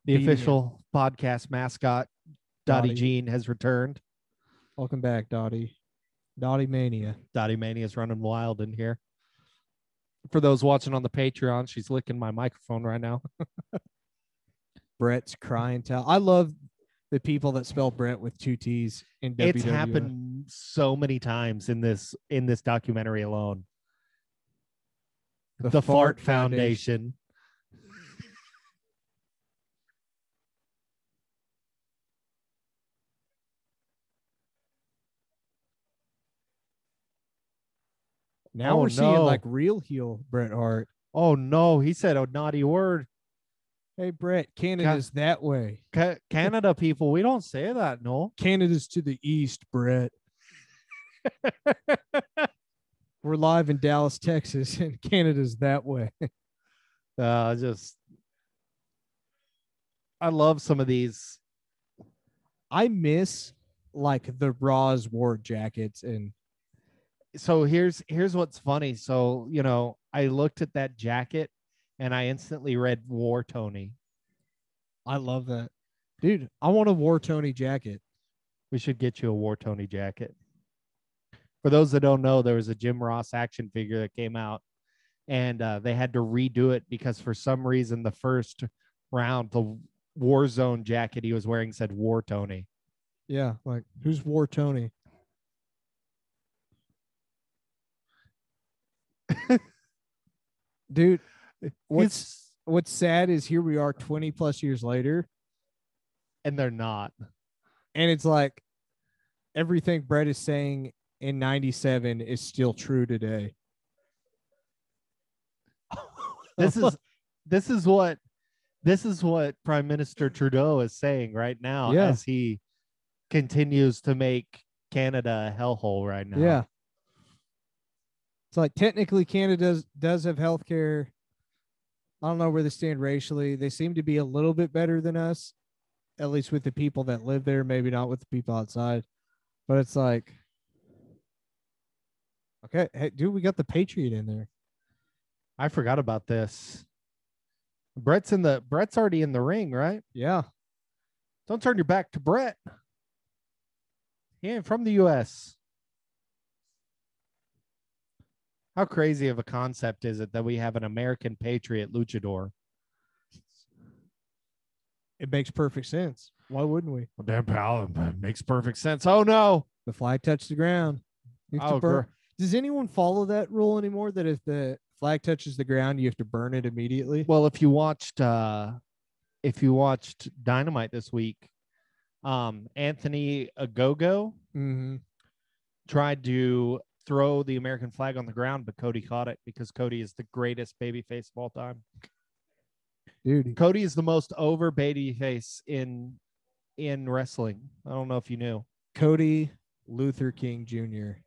The official podcast mascot, Dottie Jean, has returned. Welcome back, Dottie. Dottie Mania. Dottie Mania is running wild in here. For those watching on the Patreon, she's licking my microphone right now. Brett's crying towel. I love the people that spell Brett with 2 T's in WWE. It's happened so many times in this documentary alone. The Fart Foundation. Now we're seeing like real heel Bret Hart. Oh no, he said a naughty word. Hey Brett, Canada's that way. Canada people, we don't say that, no. Canada's to the east, Brett. We're live in Dallas, Texas, and Canada's that way. I love some of these. I miss like the Raw's war jackets and So here's what's funny. So, I looked at that jacket and I instantly read War Tony. I love that. Dude, I want a War Tony jacket. We should get you a War Tony jacket. For those that don't know, there was a Jim Ross action figure that came out, and they had to redo it because for some reason the first round, the Warzone jacket he was wearing said War Tony. Yeah, like who's War Tony? Dude, what's sad is here we are 20 plus years later, and they're not. and it's like everything Brett is saying in 97 is still true today. This is what Prime Minister Trudeau is saying right now, Yeah. as he continues to make Canada a hellhole right now. Yeah. It's like technically Canada does have healthcare. I don't know where they stand racially. They seem to be a little bit better than us, at least with the people that live there, maybe not with the people outside. But it's like, okay, hey, dude, we got the Patriot in there. I forgot about this. Brett's already in the ring, right? Yeah. Don't turn your back to Brett. He ain't from the US. How crazy of a concept is it that we have an American Patriot luchador? It makes perfect sense. Why wouldn't we? Well, damn, pal, it makes perfect sense. Oh, no. The flag touched the ground. Does anyone follow that rule anymore, that if the flag touches the ground, you have to burn it immediately? Well, if you watched Dynamite this week, Anthony Agogo tried to throw the American flag on the ground, but Cody caught it because Cody is the greatest babyface of all time. Dude, Cody is the most over babyface in wrestling. I don't know if you knew. Cody Luther King Jr.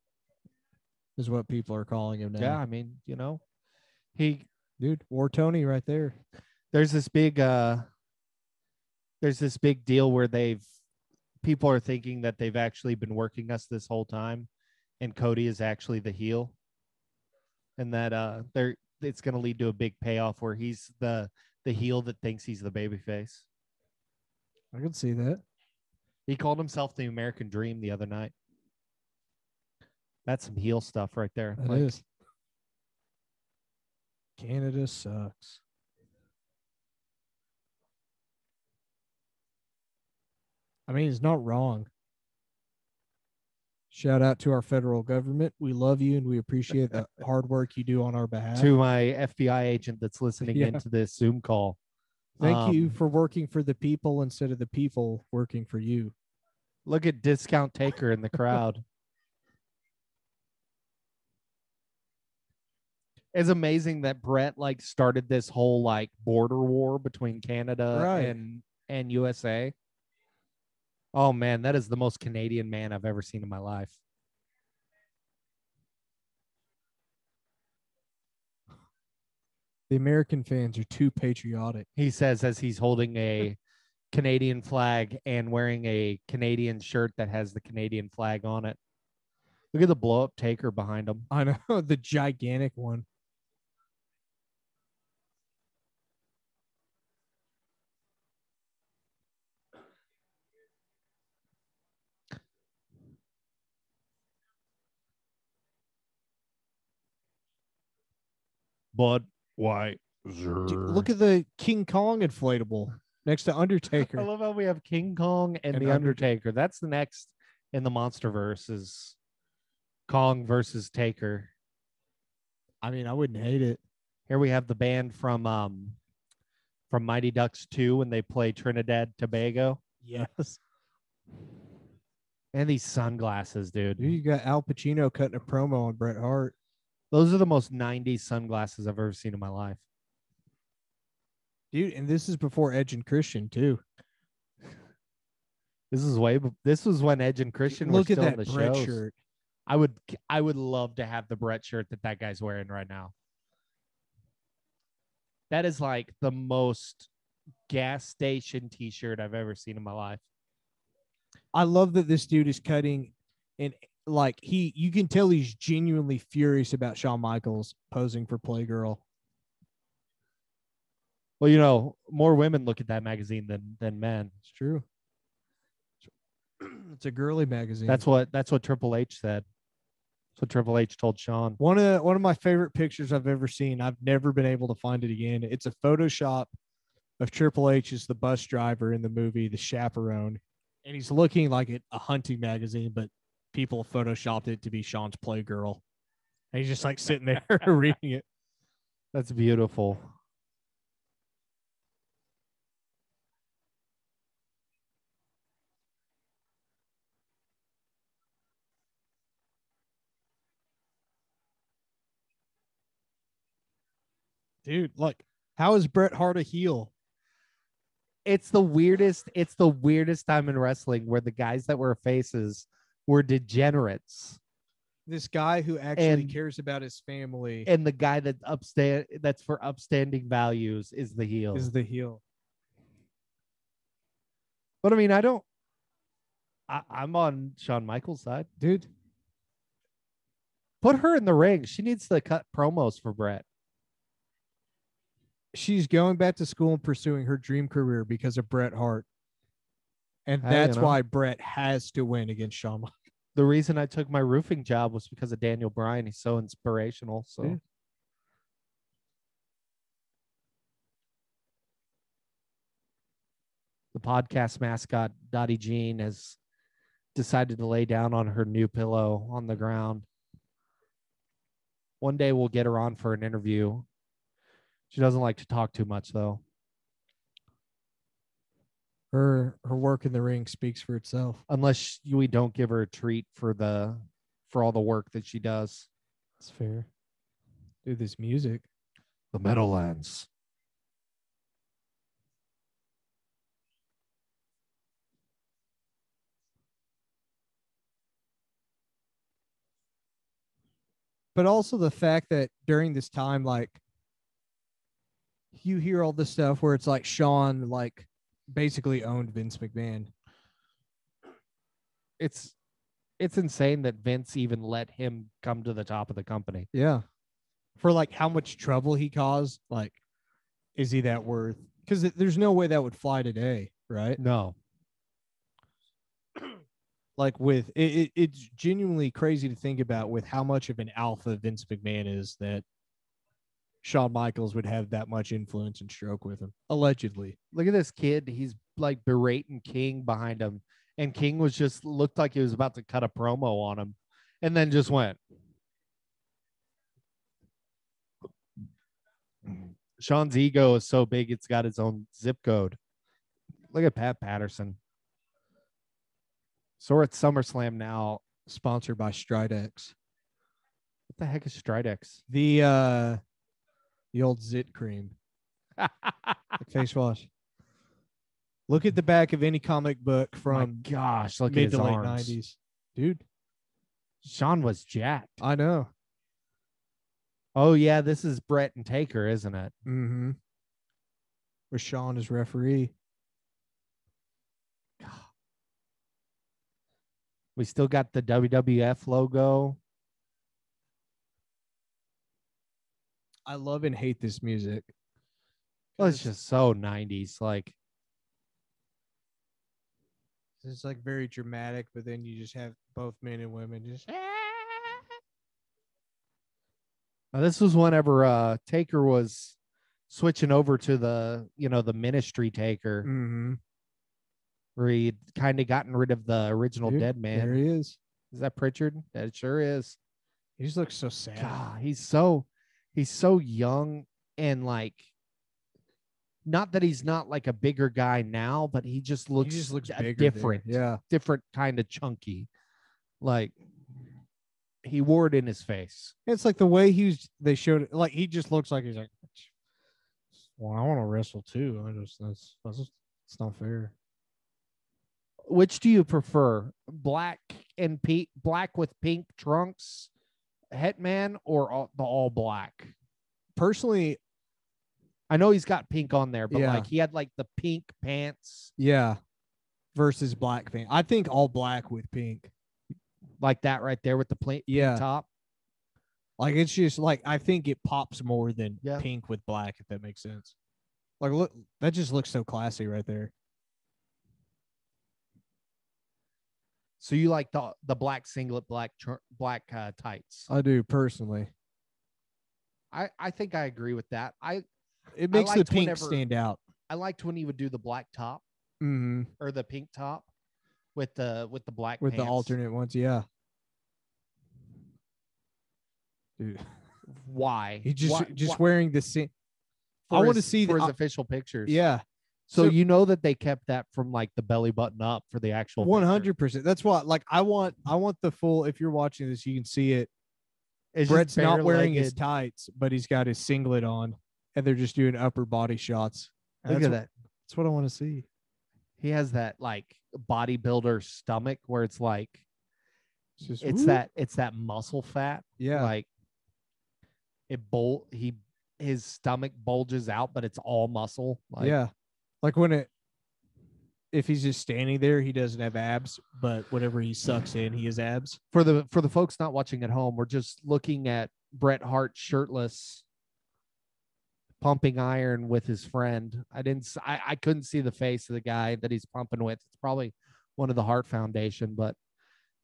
is what people are calling him now. Yeah, I mean, War Tony right there. There's this big deal where people are thinking that they've actually been working us this whole time, and Cody is actually the heel, and that it's going to lead to a big payoff where he's the heel that thinks he's the babyface. I can see that. He called himself the American Dream the other night. That's some heel stuff right there. It is. Canada sucks. I mean, it's not wrong. Shout out to our federal government. We love you and we appreciate the hard work you do on our behalf. To my FBI agent that's listening into this Zoom call. Thank you for working for the people instead of the people working for you. Look at Discount Taker in the crowd. It's amazing that Brett started this whole border war between Canada and USA. Oh man, that is the most Canadian man I've ever seen in my life. The American fans are too patriotic. He says as he's holding a Canadian flag and wearing a Canadian shirt that has the Canadian flag on it. Look at the blow up Taker behind him. I know, the gigantic one. Bud White. Look at the King Kong inflatable next to Undertaker. I love how we have King Kong and the Undertaker. That's the next in the Monsterverse is Kong versus Taker. I mean, I wouldn't hate it. Here we have the band from Mighty Ducks 2 when they play Trinidad Tobago. Yes. And these sunglasses, dude. You got Al Pacino cutting a promo on Bret Hart. Those are the most 90s sunglasses I've ever seen in my life. Dude, and this is before Edge and Christian, too. This was when Edge and Christian were still in the Bret shows. shirt. I would love to have the Bret shirt that guy's wearing right now. That is the most gas station t-shirt I've ever seen in my life. I love that this dude is cutting an like you can tell he's genuinely furious about Shawn Michaels posing for Playgirl. Well, you know, more women look at that magazine than men. It's true. It's a girly magazine. That's what Triple H said. That's what Triple H told Shawn. One of my favorite pictures I've ever seen. I've never been able to find it again. It's a Photoshop of Triple H as the bus driver in the movie The Chaperone, and he's looking like a hunting magazine, but people photoshopped it to be Shawn's Playgirl. And he's just like sitting there reading it. That's beautiful. Dude, like, how is Bret Hart a heel? It's the weirdest time in wrestling where the guys that were faces were degenerates. This guy who actually cares about his family And the guy that's for upstanding values is the heel. But I mean, I'm on Shawn Michaels' side. Dude. Put her in the ring. She needs to cut promos for Bret. She's going back to school and pursuing her dream career because of Bret Hart. And that's why Bret has to win against Shawn Michaels. The reason I took my roofing job was because of Daniel Bryan. He's so inspirational. So yeah. The podcast mascot, Dottie Jean, has decided to lay down on her new pillow on the ground. One day we'll get her on for an interview. She doesn't like to talk too much, though. Her work in the ring speaks for itself. Unless we don't give her a treat for all the work that she does. That's fair. Dude, this music. The Meadowlands. But also the fact that during this time, like, you hear all this stuff where it's like Shawn, like, basically owned Vince McMahon. It's insane that Vince even let him come to the top of the company. Yeah. For like how much trouble he caused, like, is he that worth? Because there's no way that would fly today, right? No. Like with it's genuinely crazy to think about with how much of an alpha Vince McMahon is that Shawn Michaels would have that much influence and stroke with him, allegedly. Look at this kid. He's like berating King behind him. And King looked like he was about to cut a promo on him and then just went. Shawn's ego is so big, it's got its own zip code. Look at Pat Patterson. So we're at SummerSlam now. Sponsored by Stridex. What the heck is Stridex? The old Zit cream. Face wash. Look at the back of any comic book from gosh, look mid at his to late arms. 90s. Dude. Shawn was jacked. I know. Oh, yeah, this is Bret and Taker, isn't it? Mm-hmm. Where Shawn is referee. We still got the WWF logo. I love and hate this music. Well, it's just so 90s. Like, it's like very dramatic, but then you just have both men and women just. Now, this was whenever Taker was switching over to the Ministry Taker, Mm-hmm. where he kind of gotten rid of the original Dead Man. There he is. Is that Pritchard? That sure is. He just looks so sad. God, he's so young and like, not that he's not like a bigger guy now, but he just looks bigger different. there. Yeah. Different kind of chunky. Like, he wore it in his face. It's like the way they showed it. Like, he just looks like he's like, well, I want to wrestle too. It's not fair. Which do you prefer? Black with pink trunks, Hetman, or the all black? Personally, I know he's got pink on there, but yeah. like he had like the pink pants. Yeah. Versus black pink. I think all black with pink. like that right there with the pink top. Like it's just like I think it pops more than Yeah. pink with black, if that makes sense. Like look, that just looks so classy right there. So you like the black singlet, black tights? I do personally. I think I agree with that. It makes the liked pink whenever- stand out. I liked when he would do the black top Mm-hmm. or the pink top with the black With pants. the alternate ones, yeah. Dude, Why? he just Why- wearing the same. for I want to his- see for the his official pictures. yeah. So So- you know that they kept that from like the belly button up for the actual 100%. That's what like I want the full. If you're watching this, you can see it. It's Brett's just not wearing his bare-legged. tights, but he's got his singlet on, and they're just doing upper body shots. Look That's at what- that. That's what I want to see. He has that like bodybuilder stomach where it's like It's just it's whoop. that muscle fat. Yeah. Like his stomach bulges out, but it's all muscle. Like, yeah. Like if he's just standing there, he doesn't have abs, but whenever he sucks in, he has abs. For the folks not watching at home, we're just looking at Bret Hart shirtless, pumping iron with his friend. I couldn't see the face of the guy that he's pumping with. It's probably one of the Hart Foundation, but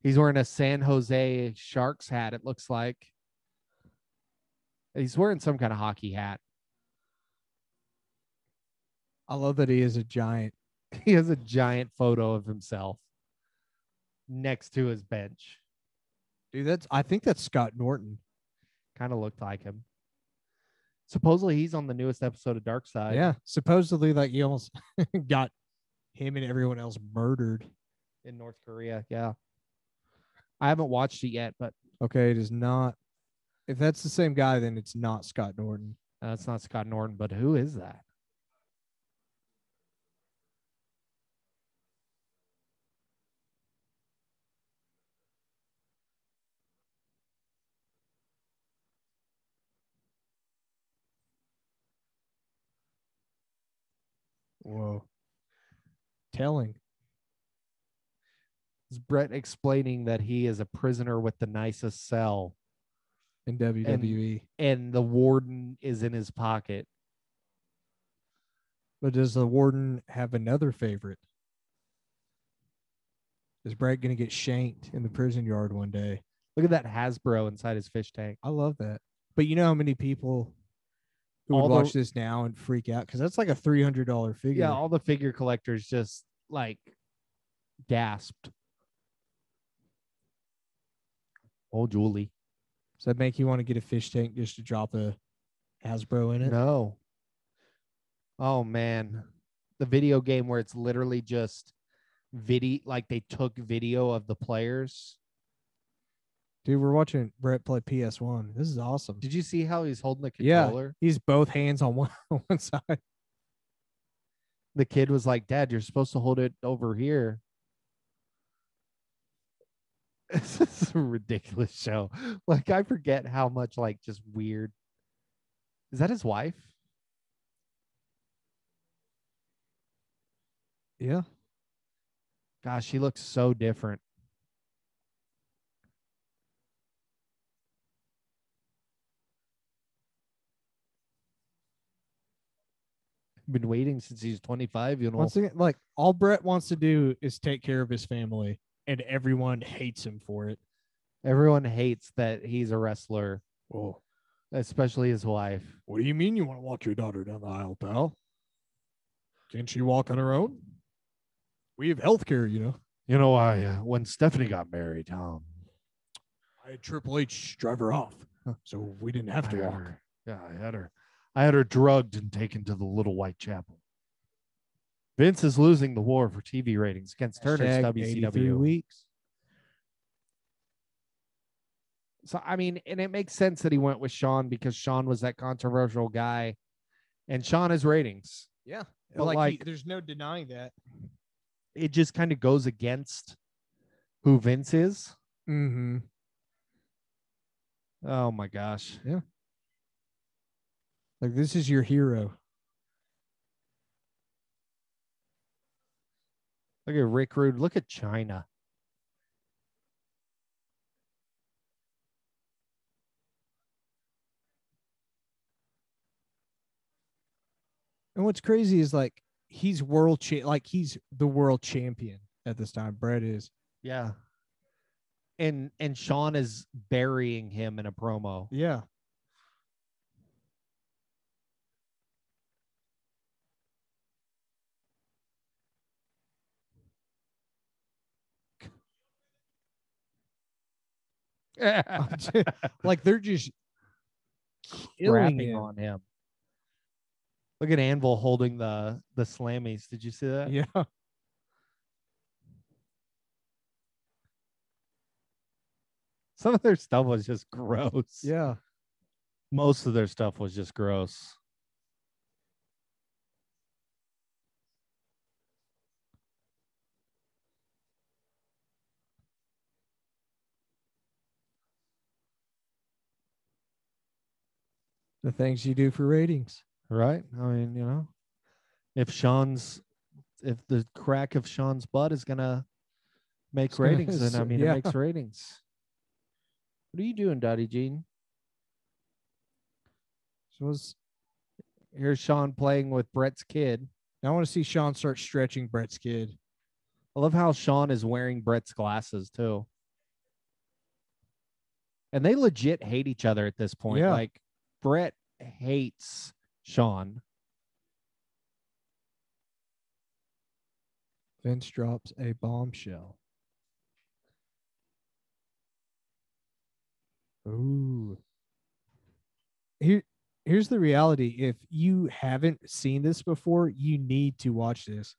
he's wearing a San Jose Sharks hat. It looks like he's wearing some kind of hockey hat. I love that he is a giant. He has a giant photo of himself next to his bench. Dude, I think that's Scott Norton. Kind of looked like him. Supposedly he's on the newest episode of Dark Side. Yeah. Supposedly, like he almost got him and everyone else murdered. In North Korea. Yeah. I haven't watched it yet, but Okay, it is not. If that's the same guy, then it's not Scott Norton. it's not Scott Norton. But who is that? Whoa. Telling. It's Brett explaining that he is a prisoner with the nicest cell In WWE. and the warden is in his pocket. But does the warden have another favorite? Is Brett going to get shanked in the prison yard one day? Look at that Hasbro inside his fish tank. I love that. But you know how many people who All would the- watch this now and freak out? Because that's like a $300 figure. Yeah, all the figure collectors just like gasped. Oh, Julie. Does that make you want to get a fish tank just to drop a Hasbro in it? No. Oh man. The video game where it's literally just video, like they took video of the players. Dude, we're watching Brett play PS1. This is awesome. Did you see how he's holding the Yeah. controller? He's both hands on one side. The kid was like, Dad, you're supposed to hold it over here. This is a ridiculous show. Like, I forget how much, like, just weird. Is that his wife? Yeah. Gosh, she looks so different. Been waiting since he's 25, you know. Once again, like all Brett wants to do is take care of his family, and everyone hates him for it. Everyone hates that he's a wrestler, Oh, especially his wife. what do you mean you want to walk your daughter down the aisle, pal? Can't she walk on her own? We have health care, you know. You know, when Stephanie got married, I had Triple H drive her off, so we didn't have to walk. Yeah, I had her drugged and taken to the Little Whitechapel. Vince is losing the war for TV ratings against Turner's Hashtag 83 WCW. weeks. So, I mean, and it makes sense that he went with Sean because Sean was that controversial guy, and Sean has ratings. Yeah, But like there's no denying that. It just kind of goes against who Vince is. Mm-hmm. Oh my gosh. Yeah. Like this is your hero. Look at Rick Rude. Look at China. And what's crazy is like he's he's the world champion at this time. Brett is. Yeah. And Sean is burying him in a promo. Yeah. Like they're just killing Rapping him. on him. Look at Anvil holding the slammies. Did you see that? Yeah. Some of their stuff was just gross. Yeah. Most of their stuff was just gross. The things you do for ratings. Right? I mean, you know, if the crack of Sean's butt is gonna make ratings, then I mean Yeah. it makes ratings. What are you doing, Dottie Jean? So Here's Sean playing with Brett's kid. I want to see Sean start stretching Brett's kid. I love how Sean is wearing Brett's glasses too. And they legit hate each other at this point. Yeah. Like Brett hates Sean. Vince drops a bombshell. Ooh. Here's the reality. If you haven't seen this before, you need to watch this.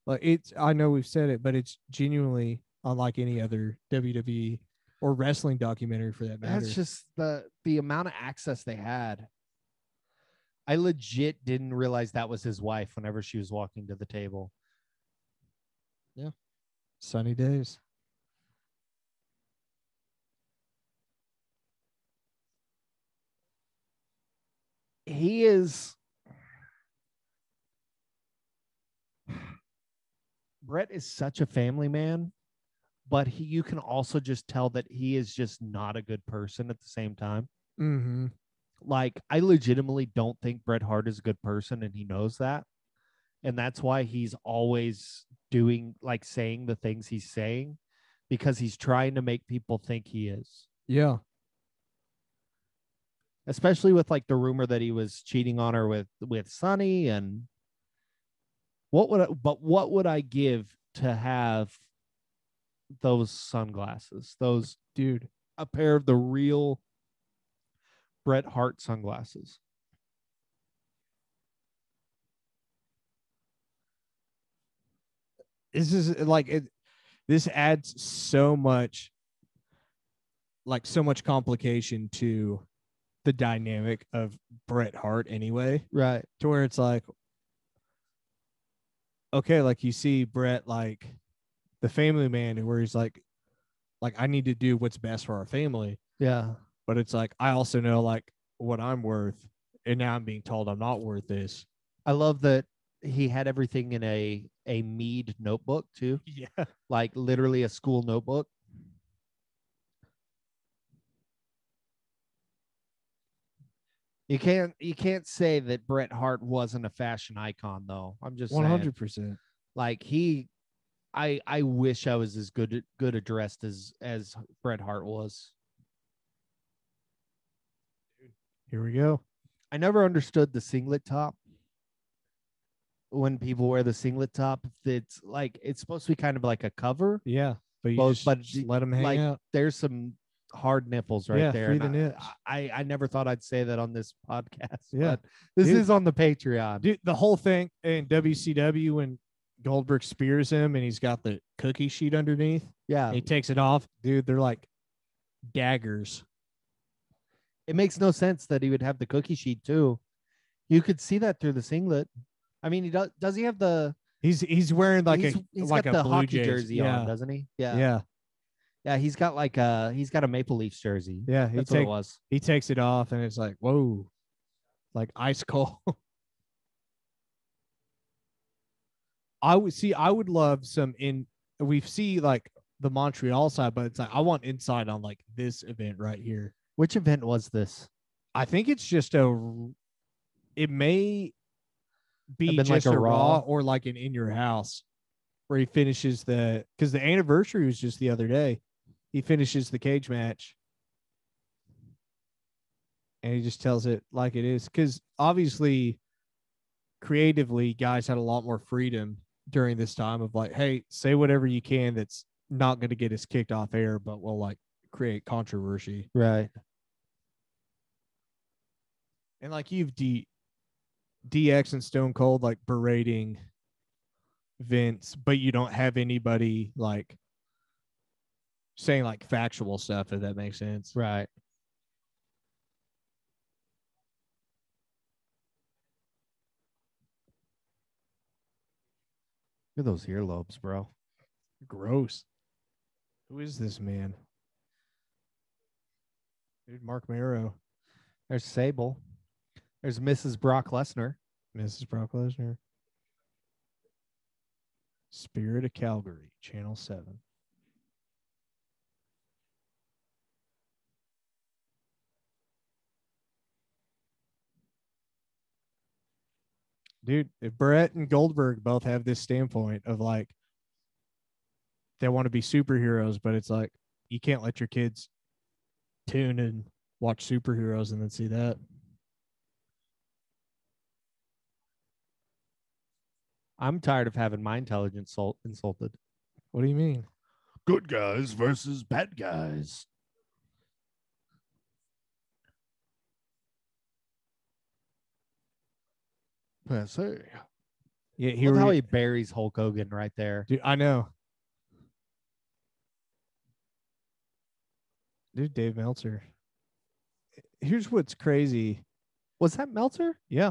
Like I know we've said it, but it's genuinely unlike any other WWE or wrestling documentary for that matter. That's just the amount of access they had. I legit didn't realize that was his wife whenever she was walking to the table. Yeah. Sunny days. He is Brett is such a family man, but you can also just tell that he is just not a good person at the same time. Mm-hmm. Like, I legitimately don't think Bret Hart is a good person, and he knows that. And that's why he's always saying the things he's saying, because he's trying to make people think he is. Yeah. Especially with like the rumor that he was cheating on her with Sonny. And what would I give to have those sunglasses? A pair of the real Bret Hart sunglasses. This is like it. This adds so much complication to the dynamic of Bret Hart anyway. Right. To where it's like, okay, like you see Bret like the family man, where he's like I need to do what's best for our family. Yeah. But it's like I also know like what I'm worth, and now I'm being told I'm not worth this. I love that he had everything in a Mead notebook too. Yeah. Like literally a school notebook. You can't say that Bret Hart wasn't a fashion icon though. I'm just 100%. Like I wish I was as good dressed as Bret Hart was. Here we go. I never understood the singlet top. When people wear the singlet top, it's supposed to be kind of like a cover. Yeah, but you just let them hang out. There's some hard nipples right there. Free the nips. I never thought I'd say that on this podcast. Yeah, but this is on the Patreon. Dude, the whole thing in WCW when Goldberg spears him and he's got the cookie sheet underneath. Yeah, he takes it off. Dude, they're like daggers. It makes no sense that he would have the cookie sheet too. You could see that through the singlet. I mean, does he have the? He's wearing like he's got a the Blue hockey Jays jersey on, doesn't he? Yeah. He's got a Maple Leafs jersey. Yeah, that's what it was. He takes it off and it's like, whoa, like ice cold. I would love some we see like the Montreal side, but it's like I want insight on like this event right here. Which event was this? I think it's just it may be been just like a a Raw Raw? or like an In Your House where he finishes because the anniversary was just the other day. He finishes the cage match and he just tells it like it is. Because obviously, creatively, guys had a lot more freedom during this time of like, hey, say whatever you can that's not going to get us kicked off air, but will like create controversy. Right. And like you've DX and Stone Cold like berating Vince, but you don't have anybody like saying like factual stuff, if that makes sense. Right. Look at those earlobes, bro. Gross. Who is this man? Dude, Mark Marrow. There's Sable. There's Mrs. Brock Lesnar. Mrs. Brock Lesnar. Spirit of Calgary, Channel 7. Dude, if Brett and Goldberg both have this standpoint of like they want to be superheroes, but it's like you can't let your kids tune and watch superheroes and then see that. I'm tired of having my intelligence insulted. What do you mean? Good guys versus bad guys. Passe. Yeah, here Look how we, he buries Hulk Hogan right there. dude, I know. Dude, Dave Meltzer. Here's what's crazy. Was that Meltzer? Yeah.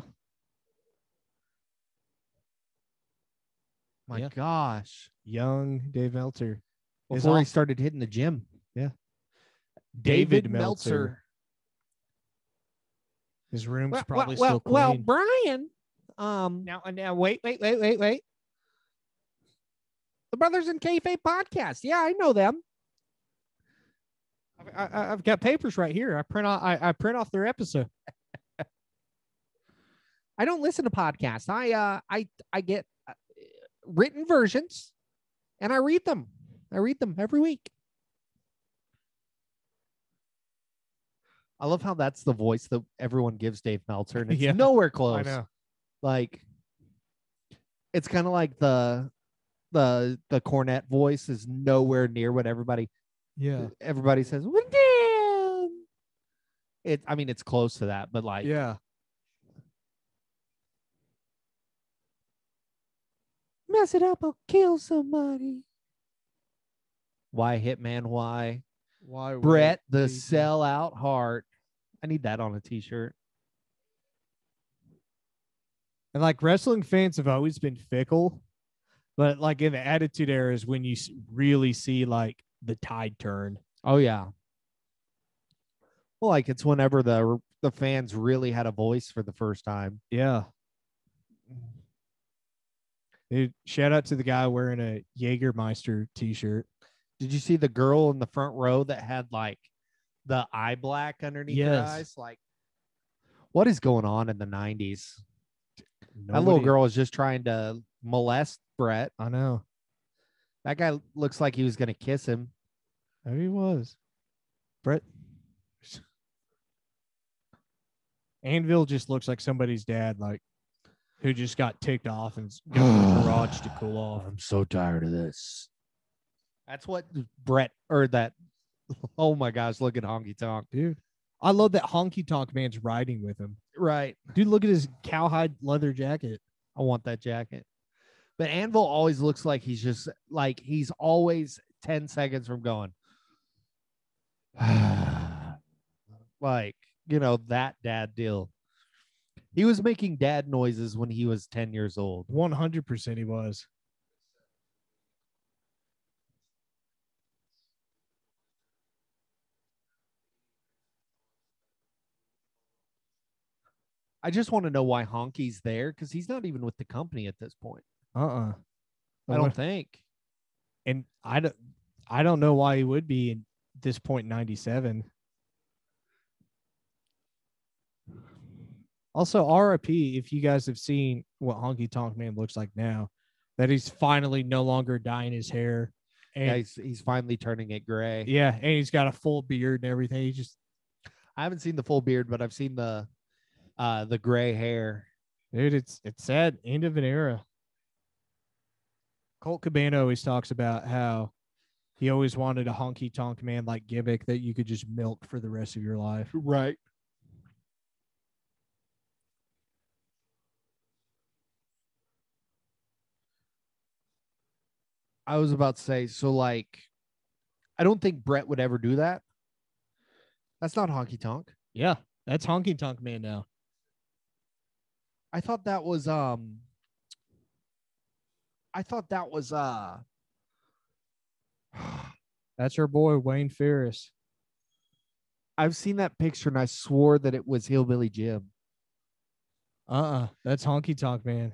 My Yeah. gosh. Young Dave Meltzer. Before he started hitting the gym. Yeah. David Meltzer. His room's probably still clean. Well, Brian. Now, wait. The Brothers in Kayfabe podcast. Yeah, I know them. I've got papers right here. I print off their episode. I don't listen to podcasts. I get written versions, and I read them. I read them every week. I love how that's the voice that everyone gives Dave Meltzer, and it's Yeah. nowhere close. I know. Like, it's kind of like the cornet voice is nowhere near what everybody says. Well, damn. It's close to that, but like, Yeah. mess it up, I'll kill somebody. Why Hitman? Why Brett the sellout heart? I need that on a t-shirt. And like wrestling fans have always been fickle, but like in the Attitude Era is when you really see like the tide turn. Oh yeah. Well, like it's whenever the fans really had a voice for the first time. Yeah. Dude, shout out to the guy wearing a Jägermeister t-shirt. Did you see the girl in the front row that had like the eye black underneath her eyes? Like, what is going on in the 90s? That little girl was just trying to molest Brett. I know. That guy looks like he was going to kiss him. Maybe he was. Brett. Anvil just looks like somebody's dad, like, who just got ticked off and going to the garage to cool off. I'm so tired of this. That's what Brett, or that, oh my gosh, look at Honky Tonk. Dude, I love that Honky Tonk man's riding with him. Right. Dude, look at his cowhide leather jacket. I want that jacket. But Anvil always looks like he's just, like, he's always 10 seconds from going. Like, you know, that dad deal. He was making dad noises when he was 10 years old. 100% he was. I just want to know why Honky's there, because he's not even with the company at this point. I don't think. And I don't know why he would be at this point in 97. Also, RIP, if you guys have seen what Honky Tonk Man looks like now, that he's finally no longer dyeing his hair. And Yeah, he's finally turning it gray. yeah, and he's got a full beard and everything. He just, I haven't seen the full beard, but I've seen the gray hair. dude, it's sad. End of an era. Colt Cabana always talks about how he always wanted a Honky Tonk Man like gimmick that you could just milk for the rest of your life. Right. I was about to say, so like, I don't think Brett would ever do that. That's not honky tonk. Yeah, that's Honky Tonk Man now. I thought that was I thought that was That's our boy Wayne Ferris. I've seen that picture and I swore that it was Hillbilly Jim. That's Honky Tonk Man.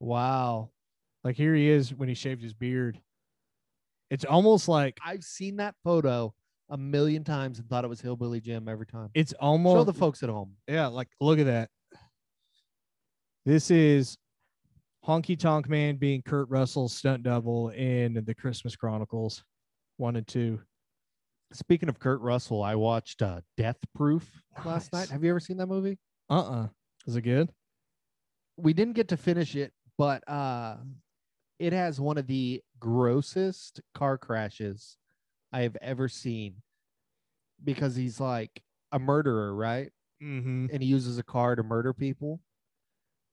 Wow. Like here he is when he shaved his beard. It's almost like I've seen that photo a million times and thought it was Hillbilly Jim every time. it's almost Show the folks at home. yeah, like look at that. This is Honky Tonk Man being Kurt Russell's stunt double in the Christmas Chronicles 1 and 2. Speaking of Kurt Russell, I watched Death Proof last Nice. night. Have you ever seen that movie? Is it good? We didn't get to finish it, but it has one of the grossest car crashes I have ever seen because he's like a murderer, right? Mm-hmm. And he uses a car to murder people.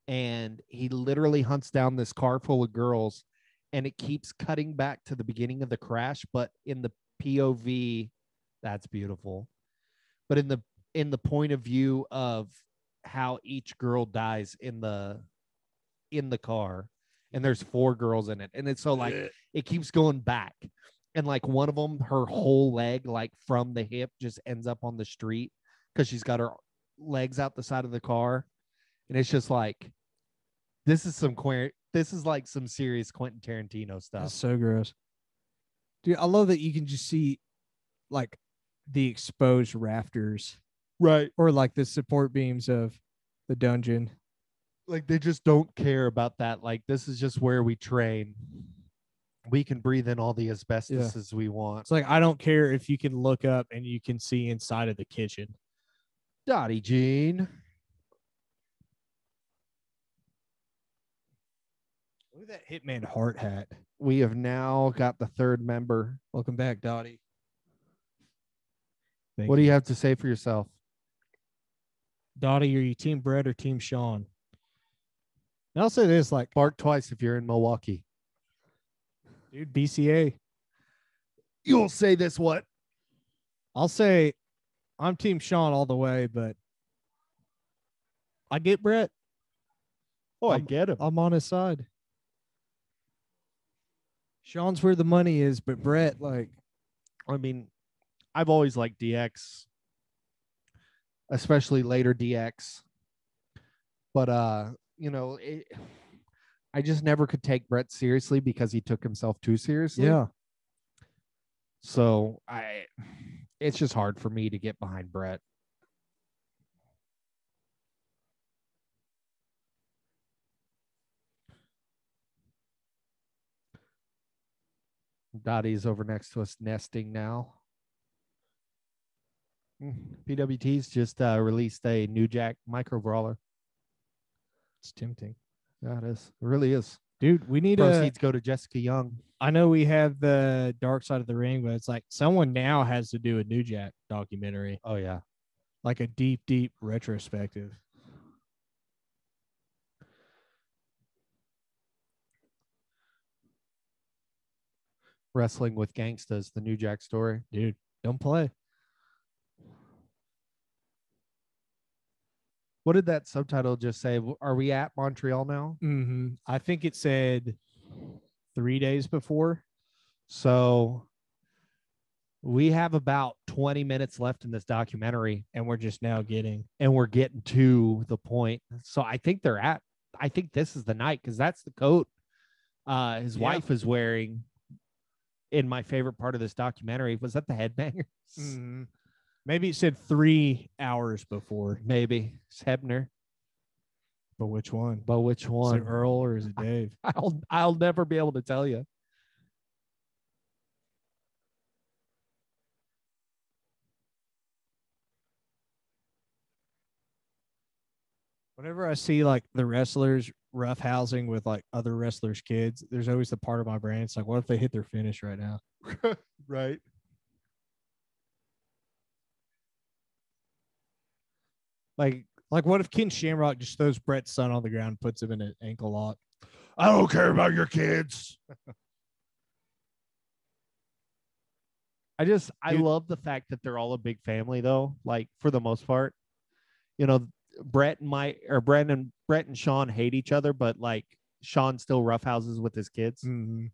And he literally hunts down this car full of girls and it keeps cutting back to the beginning of the crash, but in the POV, that's beautiful. But in the point of view of how each girl dies in the car, and there's 4 girls in it, and it's so like it keeps going back, and like one of them, her whole leg, like from the hip, just ends up on the street because she's got her legs out the side of the car, and it's just like this is like some serious Quentin Tarantino stuff. That's so gross. Dude, I love that you can just see like the exposed rafters, Right. or like the support beams of the dungeon. Like they just don't care about that. Like this is just where we train. We can breathe in all the asbestos as we want. It's like I don't care if you can look up and you can see inside of the kitchen. Dottie Jean. Look at that Hitman Heart hat. We have now got the 3rd member. Welcome back, Dottie. What do you have to say for yourself? Dottie, are you Team Brett or Team Sean? And I'll say this, like, Bark twice if you're in Milwaukee. dude, BCA. You'll say this what? I'll say I'm Team Sean all the way, but I get Brett. Oh, I get him. I'm on his side. Sean's where the money is, but Brett, like, I mean, I've always liked DX, especially later DX. But you know, I just never could take Brett seriously because he took himself too seriously. yeah. So it's just hard for me to get behind Brett. Dottie's over next to us nesting now. PWT's just released a New Jack micro brawler. It's tempting. Yeah, it is. It really is. Dude, we need Proceeds go to Jessica Young. I know we have the Dark Side of the Ring, but it's like someone now has to do a New Jack documentary, Oh, yeah. like a deep, deep retrospective. Wrestling with Gangstas, the New Jack story. Dude, don't play. What did that subtitle just say? Are we at Montreal now? Mm-hmm. I think it said 3 days before. So we have about 20 minutes left in this documentary, And we're just now getting. and we're getting to the point. So I think I think this is the night because that's the coat his wife is wearing in my favorite part of this documentary. Was that the headbangers? Mm-hmm. Maybe it said 3 hours before. Maybe it's Hebner, But which one? but which Is one? it Earl or is it Dave? I'll never be able to tell you. Whenever I see like the wrestlers roughhousing with like other wrestlers' kids, there's always the part of my brain. It's like, what if they hit their finish right now? Right. Like what if Ken Shamrock just throws Brett's son on the ground and puts him in an ankle lock? I don't care about your kids. I Dude. love the fact that they're all a big family though. Like for the most part, you know, Brett and Sean hate each other, but like Sean still roughhouses with his kids. Mm-hmm.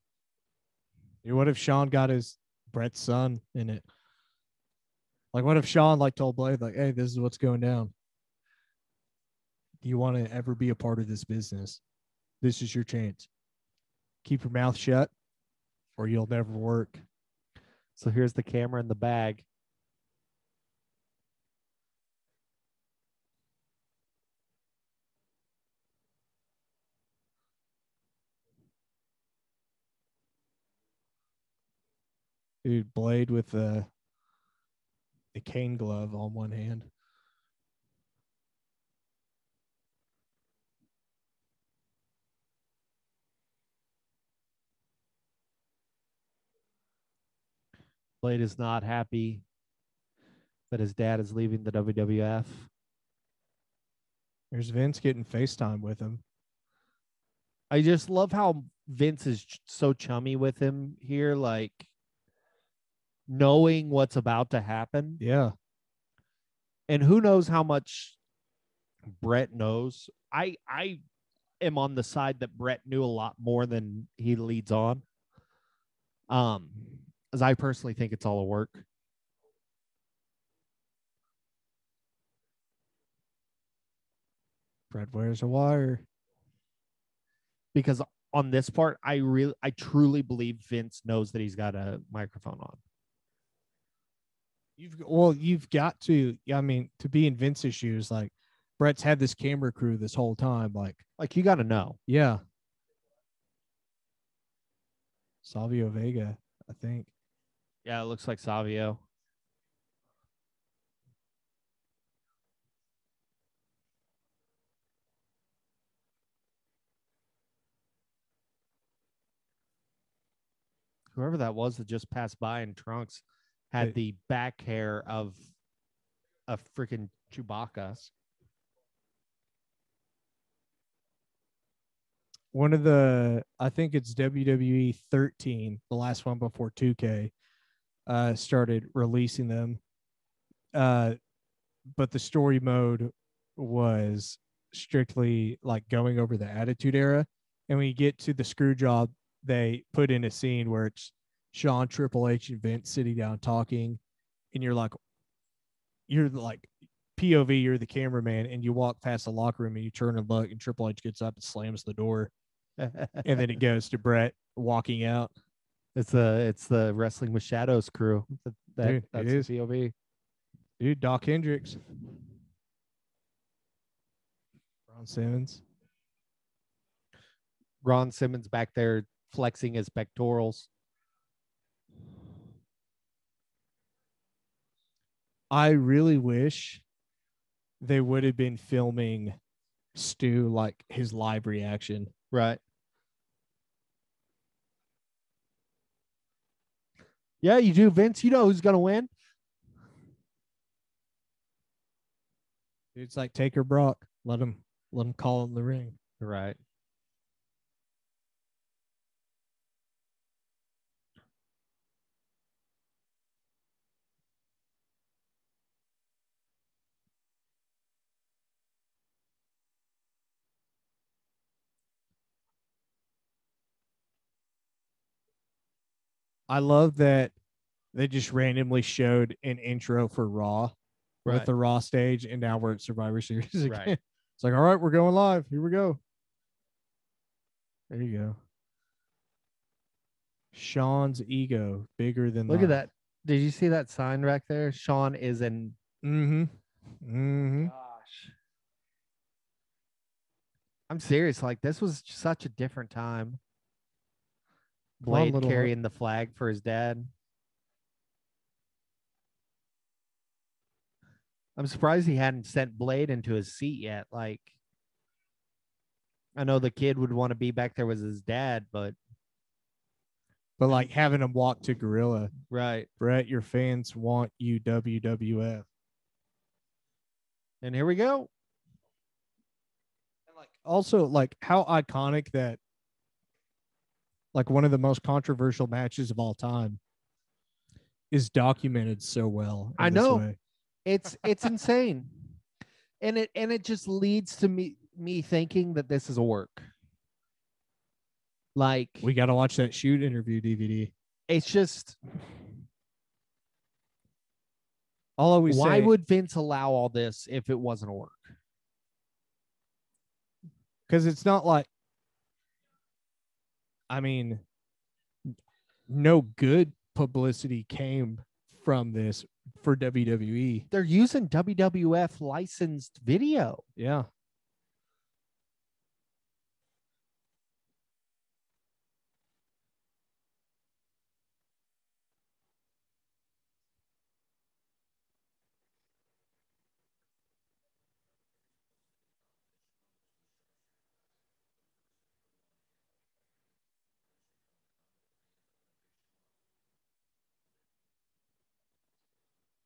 What if Sean got his Brett's son in it? Like, what if Sean like told Blade, like, "Hey, this is what's going down. Do you want to ever be a part of this business? This is your chance. Keep your mouth shut, or you'll never work." So here's the camera in the bag. Dude, Blade with the cane glove on one hand. Blade is not happy that his dad is leaving the WWF. There's Vince getting FaceTime with him. I just love how Vince is so chummy with him here, like knowing what's about to happen. Yeah. And who knows how much Brett knows. I am on the side that Brett knew a lot more than he leads on. As I personally think it's all a work. Brett wears a wire. Because on this part, I truly believe Vince knows that he's got a microphone on. You've got to. I mean, to be in Vince's shoes, like Brett's had this camera crew this whole time. Like you got to know. Yeah. Savio Vega, I think. Yeah, it looks like Savio. Whoever that was that just passed by in trunks had the back hair of a freaking Chewbacca. One of the, I think it's WWE 13, the last one before 2K, started releasing them. But the story mode was strictly like going over the Attitude Era. And when you get to the screw job, they put in a scene where it's Shawn, Triple H, and Vince sitting down talking. And you're like POV, you're the cameraman, and you walk past the locker room and you turn and look, and Triple H gets up and slams the door. And then it goes to Brett walking out. It's the Wrestling with Shadows crew. Dude, that's it is. the POV. Dude, Doc Hendricks. Ron Simmons. Ron Simmons back there flexing his pectorals. I really wish they would have been filming Stu like his live reaction. Right. Yeah, you do, Vince. You know who's gonna win. It's like Taker Brock. Let him call in the ring. Right. I love that they just randomly showed an intro for Raw with the Raw stage, and now we're at Survivor Series again. Right. It's like, all right, we're going live. Here we go. There you go. Sean's ego bigger than Look life. at that. Did you see that sign back there? Sean is in. Mm-hmm. Mm-hmm. Gosh. I'm serious. Like, this was such a different time. Come on, Blade little carrying the flag for his dad. I'm surprised he hadn't sent Blade into his seat yet. Like, I know the kid would want to be back there with his dad, but But like having him walk to Gorilla, right. Brett, your fans want you WWF. And here we go. And like also like how iconic that like one of the most controversial matches of all time is documented so well. I know. It's insane. And it just leads to me thinking that this is a work. Like, We got to watch that shoot interview DVD. it's just, I'll always why say, would Vince allow all this if it wasn't a work? because it's not like, I mean, no good publicity came from this for WWE. They're using WWF licensed video. Yeah.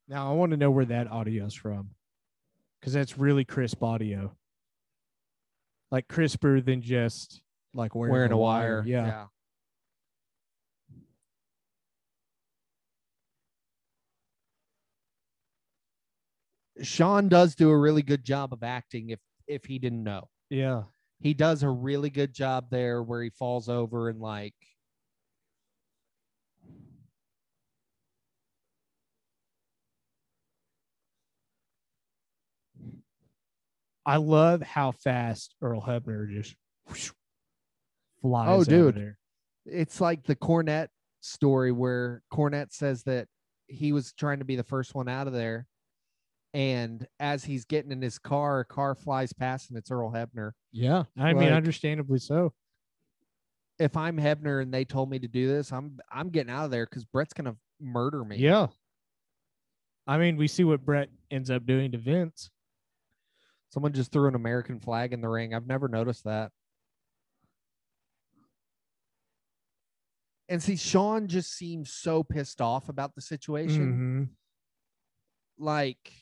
Now I want to know where that audio is from, because that's really crisp audio, like crisper than just like wearing a wire. Yeah. Sean does do a really good job of acting if he didn't know. Yeah. He does a really good job there where he falls over and like I love how fast Earl Hebner just flies Oh, out dude. of there. It's like the Cornette story where Cornette says that he was trying to be the first one out of there. And as he's getting in his car, a car flies past and it's Earl Hebner. Yeah. I mean, Like, understandably so. if I'm Hebner and they told me to do this, I'm getting out of there because Brett's gonna murder me. Yeah. I mean, we see what Brett ends up doing to Vince. Someone just threw an American flag in the ring. I've never noticed that. And see, Sean just seems so pissed off about the situation. Mm-hmm. Like,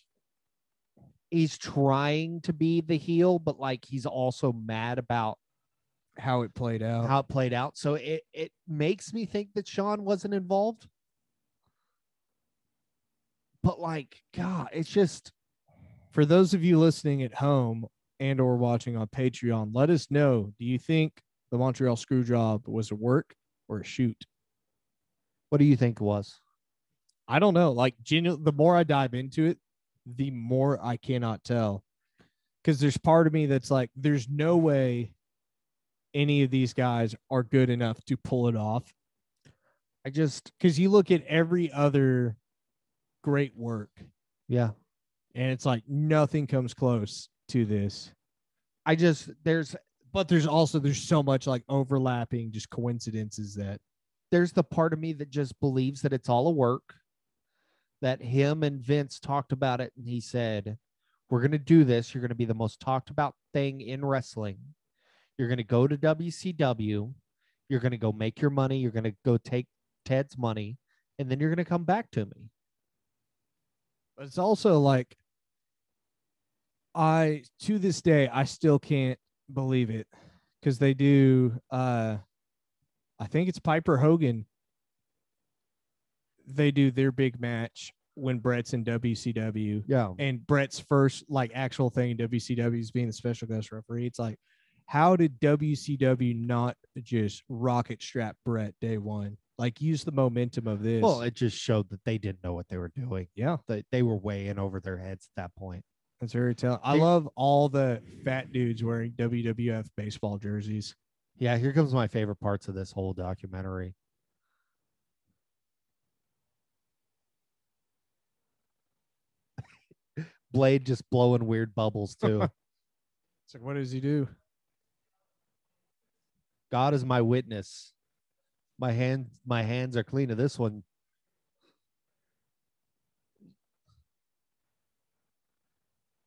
he's trying to be the heel, but like he's also mad about How it played out. So it makes me think that Sean wasn't involved. But like, God, it's just, For those of you listening at home and or watching on Patreon, let us know. Do you think the Montreal Screwjob was a work or a shoot? what do you think it was? I don't know. Like, the more I dive into it, the more I cannot tell. Because there's part of me that's like, there's no way any of these guys are good enough to pull it off. Because you look at every other great work. Yeah. And it's like nothing comes close to this. But there's so much like overlapping just coincidences that there's the part of me that just believes that it's all a work, that him and Vince talked about it. And he said, we're going to do this. You're going to be the most talked about thing in wrestling. You're going to go to WCW. You're going to go make your money. You're going to go take Ted's money. And then you're going to come back to me. But it's also like, to this day, I still can't believe it, because they do, I think it's Piper Hogan. They do their big match when Brett's in WCW. Yeah. And Brett's first like actual thing in WCW is being the special guest referee. It's like, how did WCW not just rocket strap Brett day one? Like, use the momentum of this. Well, it just showed that they didn't know what they were doing. Yeah. They were way in over their heads at that point. That's very telling. I love all the fat dudes wearing WWF baseball jerseys. Yeah, here comes my favorite parts of this whole documentary. Blade just blowing weird bubbles too. It's like, what does he do? God is my witness. My hands are clean of this one.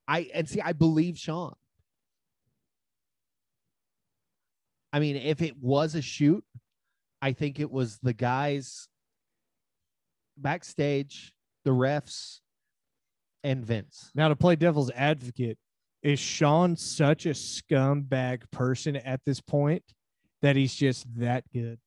I believe Sean. I mean, if it was a shoot, I think it was the guys backstage, the refs, and Vince. Now, to play devil's advocate, is Sean such a scumbag person at this point that he's just that good?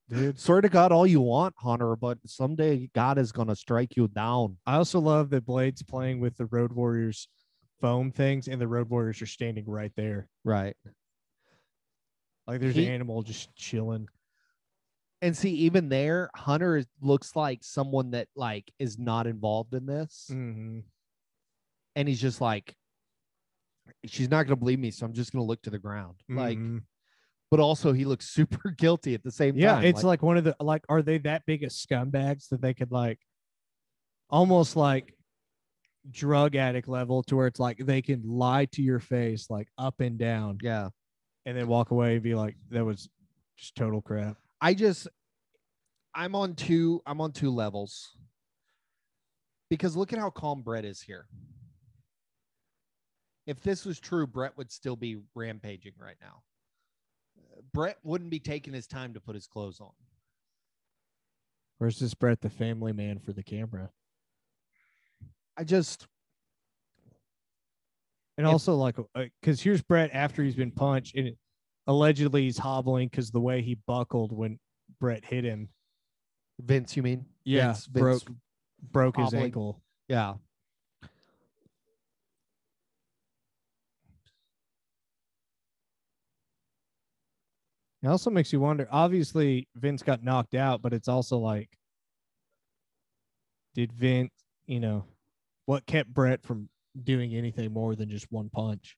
Dude, swear to God, all you want, Hunter, but someday God is gonna strike you down. I also love that Blade's playing with the Road Warriors foam things, and the Road Warriors are standing right there. Right. Like there's an animal just chilling. And see, even there, Hunter looks like someone that like is not involved in this. Mm-hmm. And he's just like, she's not gonna believe me, so I'm just gonna look to the ground. Like, but also he looks super guilty at the same time. Yeah, it's like one of the like, are they that big of scumbags that they could like almost like drug addict level to where it's like they can lie to your face like up and down. Yeah. And then walk away and be like, that was just total crap. I'm on two levels. Because look at how calm Brett is here. If this was true, Brett would still be rampaging right now. Brett wouldn't be taking his time to put his clothes on. Where's this Brett, the family man for the camera? And also, like, because here's Brett after he's been punched, and allegedly he's hobbling because the way he buckled when Brett hit him. Vince, you mean? Yeah, Vince broke his ankle. Yeah. It also makes you wonder. Obviously, Vince got knocked out, but it's also like, did Vince, what kept Brett from doing anything more than just one punch?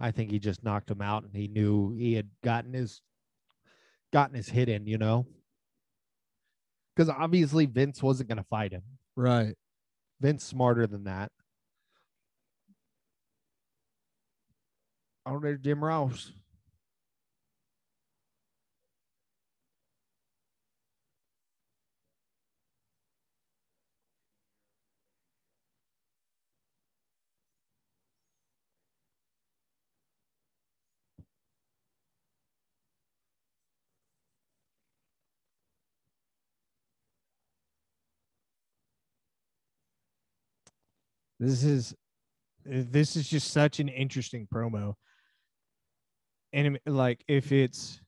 I think he just knocked him out, and he knew he had gotten his hit in, because obviously Vince wasn't going to fight him. Right. Vince smarter than that. Oh, there's Jim Ross. This is just such an interesting promo. And like, if it's,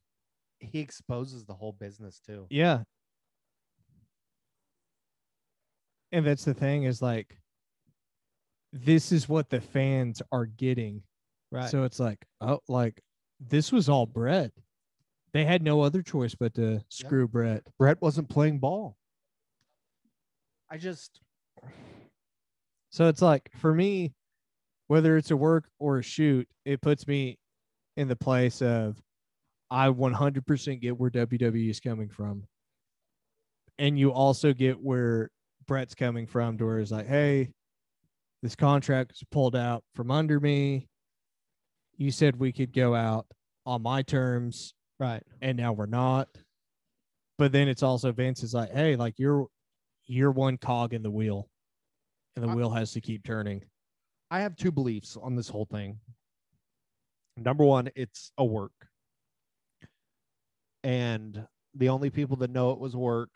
he exposes the whole business too. Yeah. And that's the thing, is like, this is what the fans are getting. Right. So it's like, oh, like this was all Brett. They had no other choice but to screw Brett. Brett wasn't playing ball. So it's like, for me, whether it's a work or a shoot, it puts me in the place of, I 100% get where WWE is coming from. And you also get where Brett's coming from, to where it's like, hey, this contract was pulled out from under me. You said we could go out on my terms. Right. And now we're not. But then it's also Vince is like, hey, like you're one cog in the wheel, and the wheel has to keep turning. I have two beliefs on this whole thing. Number one, it's a work. And the only people that know it was work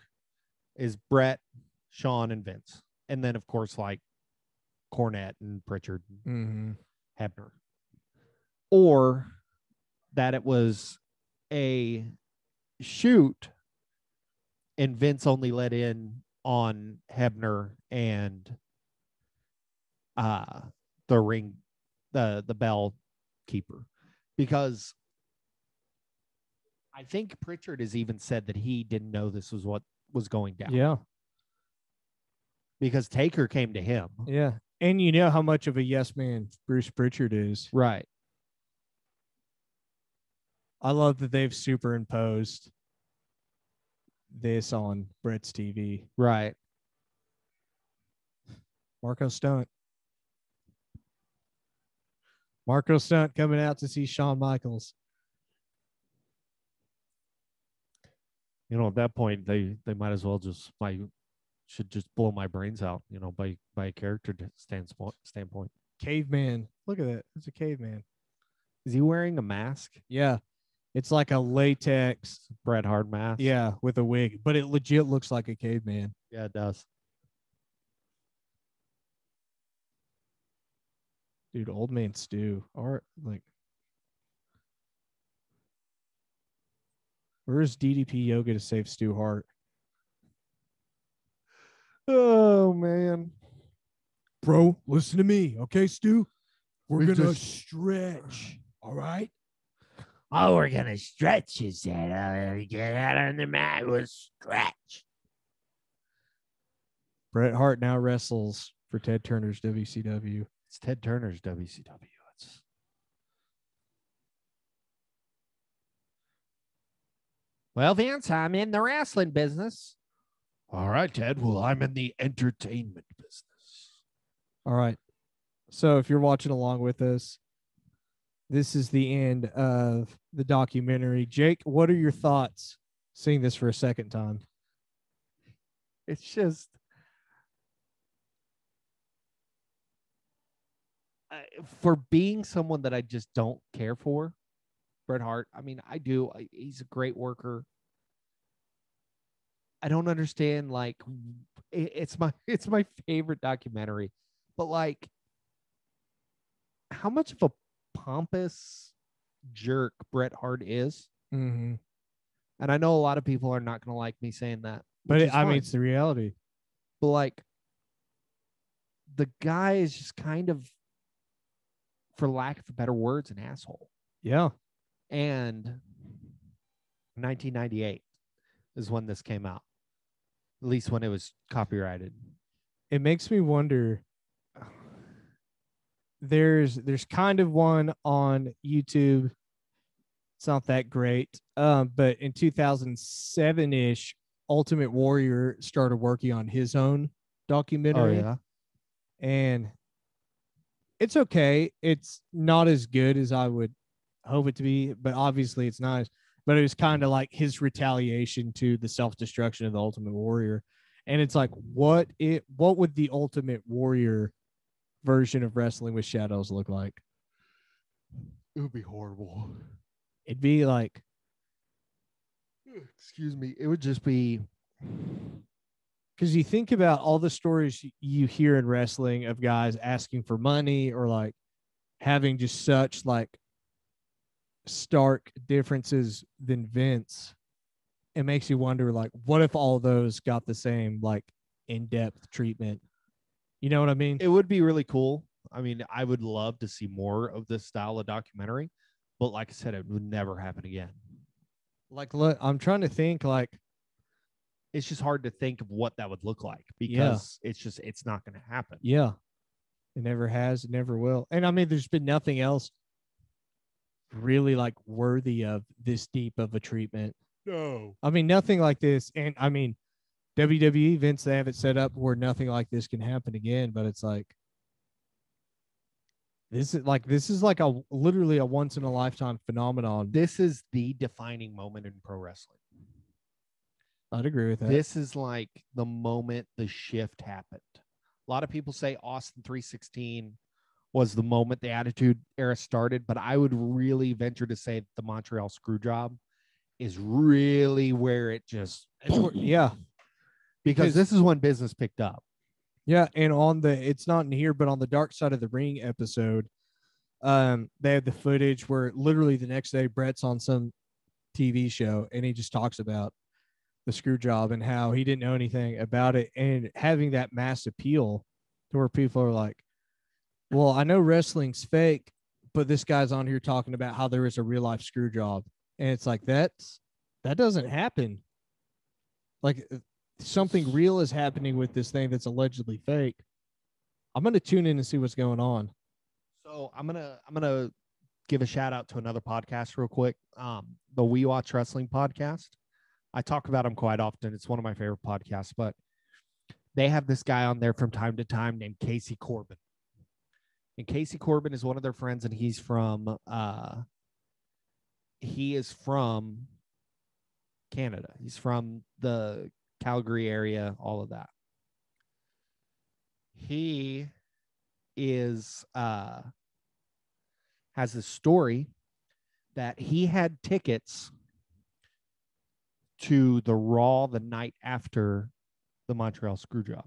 is Brett, Sean, and Vince. And then, of course, like Cornette and Pritchard and Hebner. Or that it was a shoot and Vince only let in on Hebner and the ring, the bell keeper, because I think Pritchard has even said that he didn't know this was what was going down. Yeah. Because Taker came to him. Yeah. And you know how much of a yes man Bruce Pritchard is. Right. I love that they've superimposed this on Brett's TV. Right. Marco Stunt. Marco Stunt coming out to see Shawn Michaels. You know, at that point, they might as well should just blow my brains out, you know, by a character standpoint. Caveman. Look at that. It's a caveman. Is he wearing a mask? Yeah. It's like a latex Bret Hart mask? Yeah, with a wig, but it legit looks like a caveman. Yeah, it does. Dude, Old Man Stu. Where's DDP Yoga to save Stu Hart? Oh, man. Bro, listen to me, okay, Stu? We're We gonna just- stretch. All right. Oh, we're gonna stretch, he said. Get out on the mat, we'll stretch. Bret Hart now wrestles for Ted Turner's WCW. It's Ted Turner's WCW. Well, Vance, I'm in the wrestling business. All right, Ted. Well, I'm in the entertainment business. All right. So if you're watching along with us, this is the end of the documentary. Jake, what are your thoughts seeing this for a second time? It's just for being someone that I just don't care for, Bret Hart. I mean, I do. He's a great worker. I don't understand. Like, it's my favorite documentary, but like, how much of a pompous jerk Bret Hart is. Mm-hmm. And I know a lot of people are not going to like me saying that, But which is I mean, fine. it's the reality. But like, the guy is just kind of, for lack of better words, an asshole. Yeah. And 1998 is when this came out, at least when it was copyrighted. It makes me wonder. There's kind of one on YouTube. It's not that great. But in 2007-ish, Ultimate Warrior started working on his own documentary. Oh, yeah. And it's okay. It's not as good as I would hope it to be, but obviously it's nice. But it was kind of like his retaliation to the self-destruction of the Ultimate Warrior. And it's like, what would the Ultimate Warrior version of Wrestling with Shadows look like? It would be horrible. It'd be like, excuse me, it would just be, because you think about all the stories you hear in wrestling of guys asking for money or like having just such like stark differences than Vince. It makes you wonder, like, what if all those got the same like in-depth treatment? You know what I mean? it would be really cool. I mean, I would love to see more of this style of documentary, but like I said, it would never happen again. Like, look, I'm trying to think, like, It's just hard to think of what that would look like because it's not going to happen. yeah, it never has, it never will. And I mean, there's been nothing else really like worthy of this deep of a treatment. No. I mean, nothing like this. And I mean, WWE, Vince, they have it set up where nothing like this can happen again. But it's like, this is like a literally a once in a lifetime phenomenon. This is the defining moment in pro wrestling. I'd agree with that. This is like the moment the shift happened. A lot of people say Austin 316 was the moment the Attitude Era started, but I would really venture to say that the Montreal Screwjob is really where it just, yeah, because this is when business picked up. yeah. And on the, it's not in here, but on the Dark Side of the Ring episode, they had the footage where literally the next day Brett's on some TV show and he just talks about the screw job and how he didn't know anything about it, and having that mass appeal to where people are like, well, I know wrestling's fake, but this guy's on here talking about how there is a real life screw job. And it's like, that doesn't happen. Like, something real is happening with this thing that's allegedly fake. I'm gonna tune in and see what's going on. So I'm gonna give a shout out to another podcast real quick. The We Watch Wrestling podcast. I talk about them quite often. It's one of my favorite podcasts, but they have this guy on there from time to time named Casey Corbin. And Casey Corbin is one of their friends, and he is from Canada. He's from the Calgary area, all of that. He is has a story that he had tickets to the Raw the night after the Montreal Screwjob.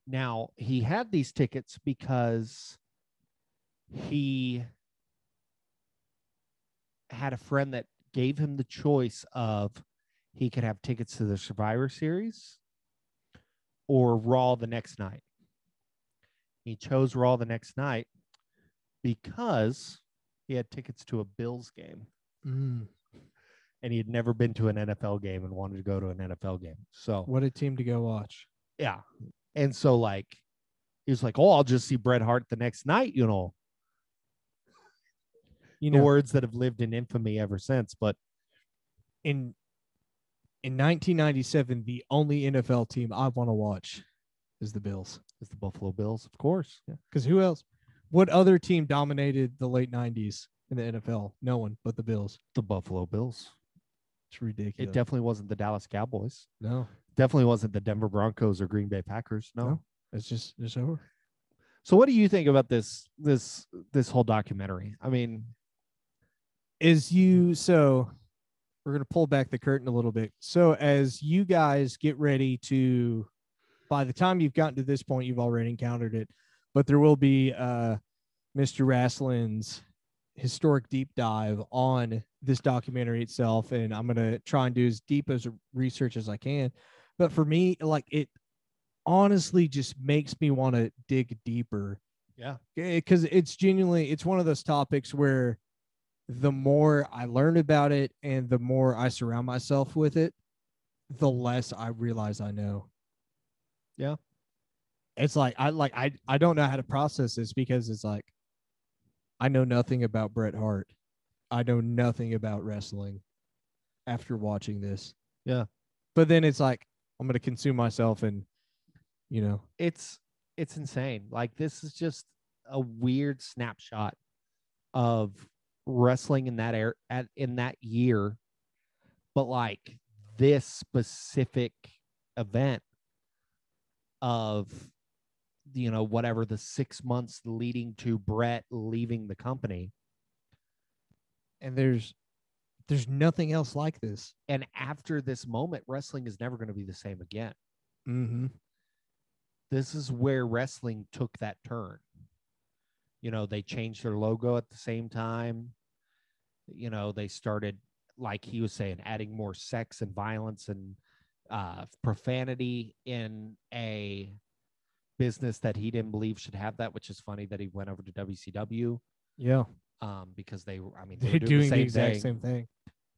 Now, he had these tickets because he had a friend that gave him the choice of he could have tickets to the Survivor Series or Raw the next night. He chose Raw the next night because he had tickets to a Bills game. And he had never been to an NFL game and wanted to go to an NFL game. So What a team to go watch. yeah. And so like he was like, "Oh, I'll just see Bret Hart the next night," you know. You The know, words that have lived in infamy ever since. But in 1997, the only NFL team I want to watch is the Bills. it's the Buffalo Bills, of course. Yeah. Because who else? What other team dominated the late 90s in the NFL? No one but the Bills. The Buffalo Bills. It's ridiculous. It definitely wasn't the Dallas Cowboys. No. Definitely wasn't the Denver Broncos or Green Bay Packers. No. It's just over. So what do you think about this whole documentary? I mean, So we're going to pull back the curtain a little bit. So as you guys get ready to, by the time you've gotten to this point, you've already encountered it, but there will be Mr. Wrestlin's historic deep dive on this documentary itself. And I'm going to try and do as deep as research as I can. But for me, like, it honestly just makes me want to dig deeper. yeah. Because it's genuinely, it's one of those topics where the more I learn about it and the more I surround myself with it, the less I realize I know. Yeah. It's like I don't know how to process this because it's like I know nothing about Bret Hart. I know nothing about wrestling after watching this. Yeah. But then it's like I'm going to consume myself and, you know, It's insane. Like, this is just a weird snapshot of wrestling in that in that year, but like this specific event of, you know, whatever, the 6 months leading to Bret leaving the company. and there's nothing else like this. And after this moment, wrestling is never going to be the same again. Mm-hmm. This is where wrestling took that turn. You know, they changed their logo at the same time. You know, they started, like he was saying, adding more sex and violence and profanity in a business that he didn't believe should have that, which is funny that he went over to WCW. Yeah. Because they were They're doing the exact same thing.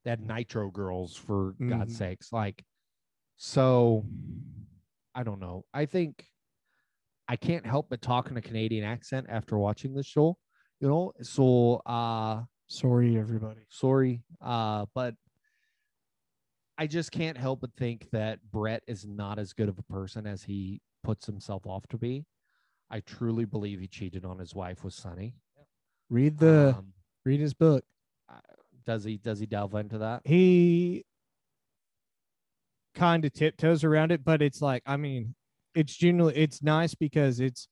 They had Nitro Girls, for Mhm. God's sakes. Like, so I don't know. I think I can't help but talk in a Canadian accent after watching this show, you know? So, Sorry, everybody. sorry. But I just can't help but think that Bret is not as good of a person as he puts himself off to be. I truly believe he cheated on his wife with Sonny. Read his book. Does he delve into that? He kind of tiptoes around it, but it's like, I mean, it's nice because it's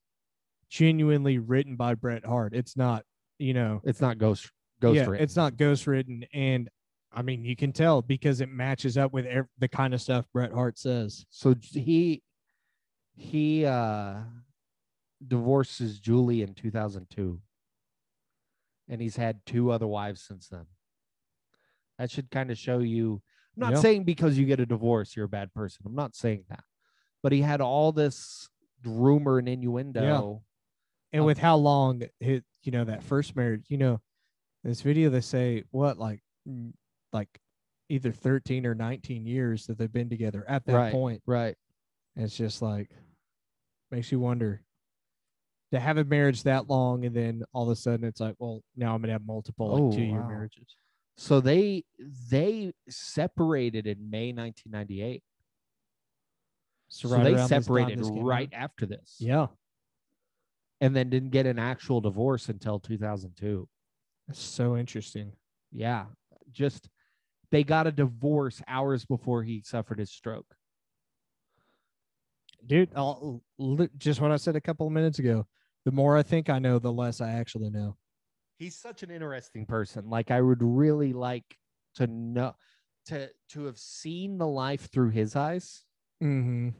genuinely written by Bret Hart. It's not, you know, It's not ghost written. It's not ghost written. And I mean, you can tell because it matches up with the kind of stuff Bret Hart says. So he divorces Julie in 2002. And he's had 2 other wives since then. That should kind of show you. I'm not saying because you get a divorce, you're a bad person. I'm not saying that. But he had all this rumor and innuendo. And with how long that first marriage, this video, they say like either 13 or 19 years that they've been together at that point. Right. And it's just like, makes you wonder. to have a marriage that long, and then all of a sudden it's like, well, now I'm gonna have multiple like 2-year wow. marriages. So they separated in May 1998. So, So right they around this time separated this came right out. after this. Yeah, And then didn't get an actual divorce until 2002. that's so interesting. Yeah. Just they got a divorce hours before he suffered his stroke. Dude, just what I said a couple of minutes ago. The more I think I know, the less I actually know. He's such an interesting person. Like I would really like to know to have seen the life through his eyes, Mm-hmm.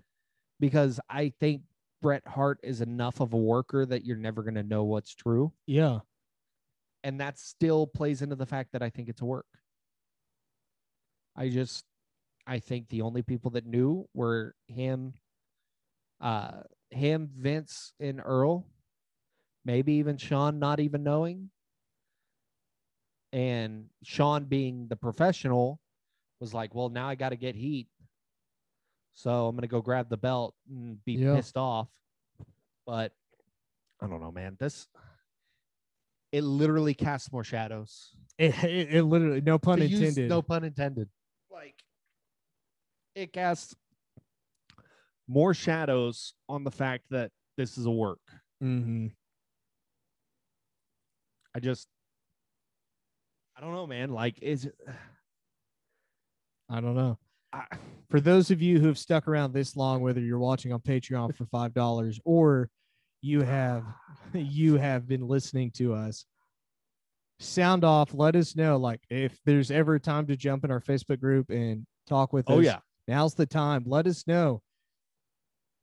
because I think Bret Hart is enough of a worker that you're never going to know what's true. Yeah. And that still plays into the fact that I think it's a work. I think the only people that knew were him, Vince, and Earl, maybe even Shawn not even knowing. And Shawn, being the professional, was like, well, now I got to get heat. So I'm going to go grab the belt and be pissed off. But I don't know, man. It literally casts more shadows. It literally, no pun intended. No pun intended. Like, it casts more shadows on the fact that this is a work. Mm-hmm. I don't know, man. Like, I don't know. For those of you who have stuck around this long, whether you're watching on Patreon for $5 or you have been listening to us, sound off. Let us know. Like, if there's ever a time to jump in our Facebook group and talk with us. Yeah. Now's the time. Let us know.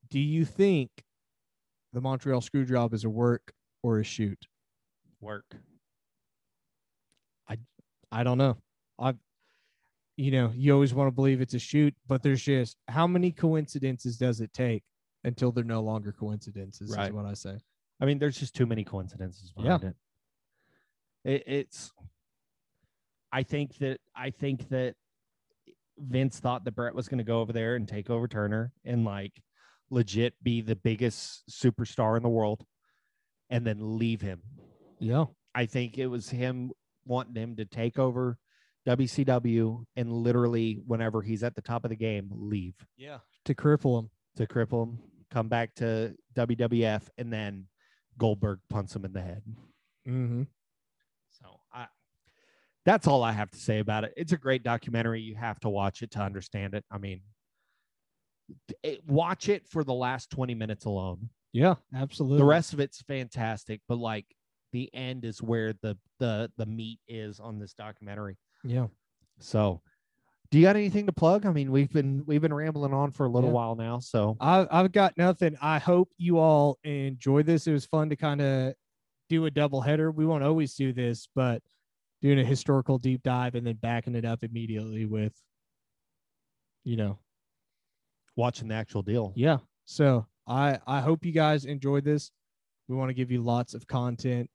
Do you think the Montreal Screwjob is a work or a shoot? Work. I don't know. You always want to believe it's a shoot, but there's just, how many coincidences does it take until they're no longer coincidences? Right. Is what I say. I mean, there's just too many coincidences behind it. It's. I think that Vince thought that Bret was going to go over there and take over Turner and like legit be the biggest superstar in the world, and then leave him. Yeah. I think it was him wanting him to take over WCW and literally, whenever he's at the top of the game, leave. Yeah. To cripple him. Come back to WWF, and then Goldberg punts him in the head. Mm-hmm. So that's all I have to say about it. It's a great documentary. You have to watch it to understand it. I mean, watch it for the last 20 minutes alone. Yeah, absolutely. The rest of it's fantastic, but like the end is where the meat is on this documentary. Yeah. So, do you got anything to plug? I mean, we've been rambling on for a little while now. So I've got nothing. I hope you all enjoy this. It was fun to kind of do a double header. We won't always do this, but doing a historical deep dive and then backing it up immediately with, watching the actual deal. Yeah. So I hope you guys enjoyed this. We want to give you lots of content,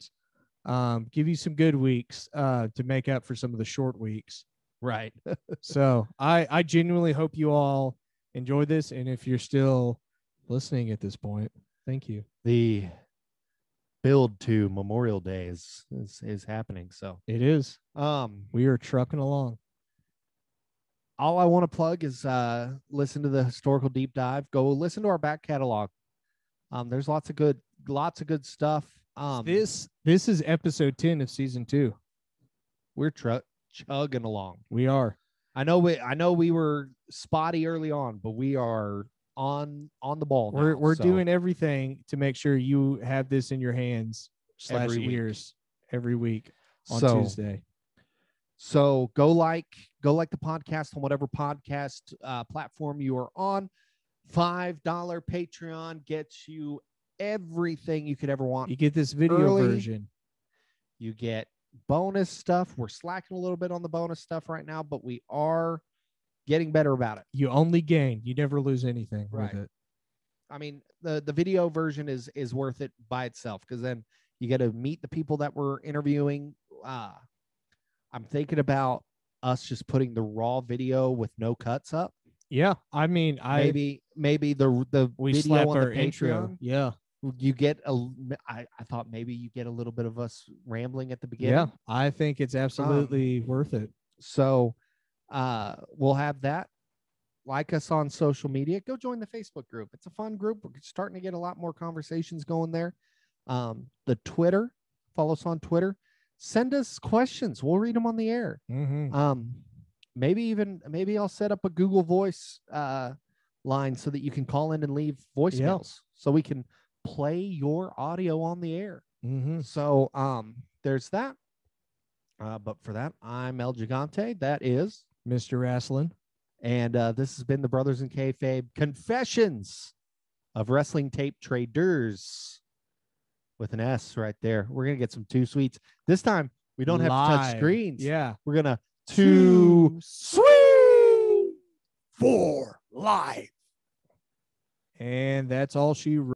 give you some good weeks to make up for some of the short weeks. Right. So I genuinely hope you all enjoyed this. And if you're still listening at this point, thank you. The build to Memorial Day is happening. So it is. We are trucking along. All I want to plug is listen to the historical deep dive. Go listen to our back catalog. There's lots of good stuff. This is episode 10 of season 2. We're chugging along. We are. I know we were spotty early on, but we are on the ball now. We're doing everything to make sure you have this in your hands / ears every week on Tuesday. So go like the podcast on whatever podcast platform you are on. $5 Patreon gets you everything you could ever want. You get this video version. You get bonus stuff. We're slacking a little bit on the bonus stuff right now, but we are getting better about it. You only gain. You never lose anything with it. I mean, the video version is worth it by itself, because then you get to meet the people that we're interviewing. I'm thinking about us just putting the raw video with no cuts up. Yeah, I mean, maybe the we video slap on our the Patreon. intro. Yeah, You get I thought maybe you get a little bit of us rambling at the beginning. Yeah, I think it's absolutely worth it. So we'll have that. Like us on social media. Go join the Facebook group. It's a fun group. We're starting to get a lot more conversations going there. The Twitter, follow us on Twitter. Send us questions. We'll read them on the air. Maybe I'll set up a Google Voice line so that you can call in and leave voicemails so we can play your audio on the air. So there's that. But for that, I'm El Gigante. That is Mr. Wrestling. And this has been the Brothers in Kayfabe Confessions of Wrestling Tape Traders with an S right there. We're going to get some two sweets. This time, we don't have to touch screens. Yeah. We're going to two sweet for life. And that's all she wrote.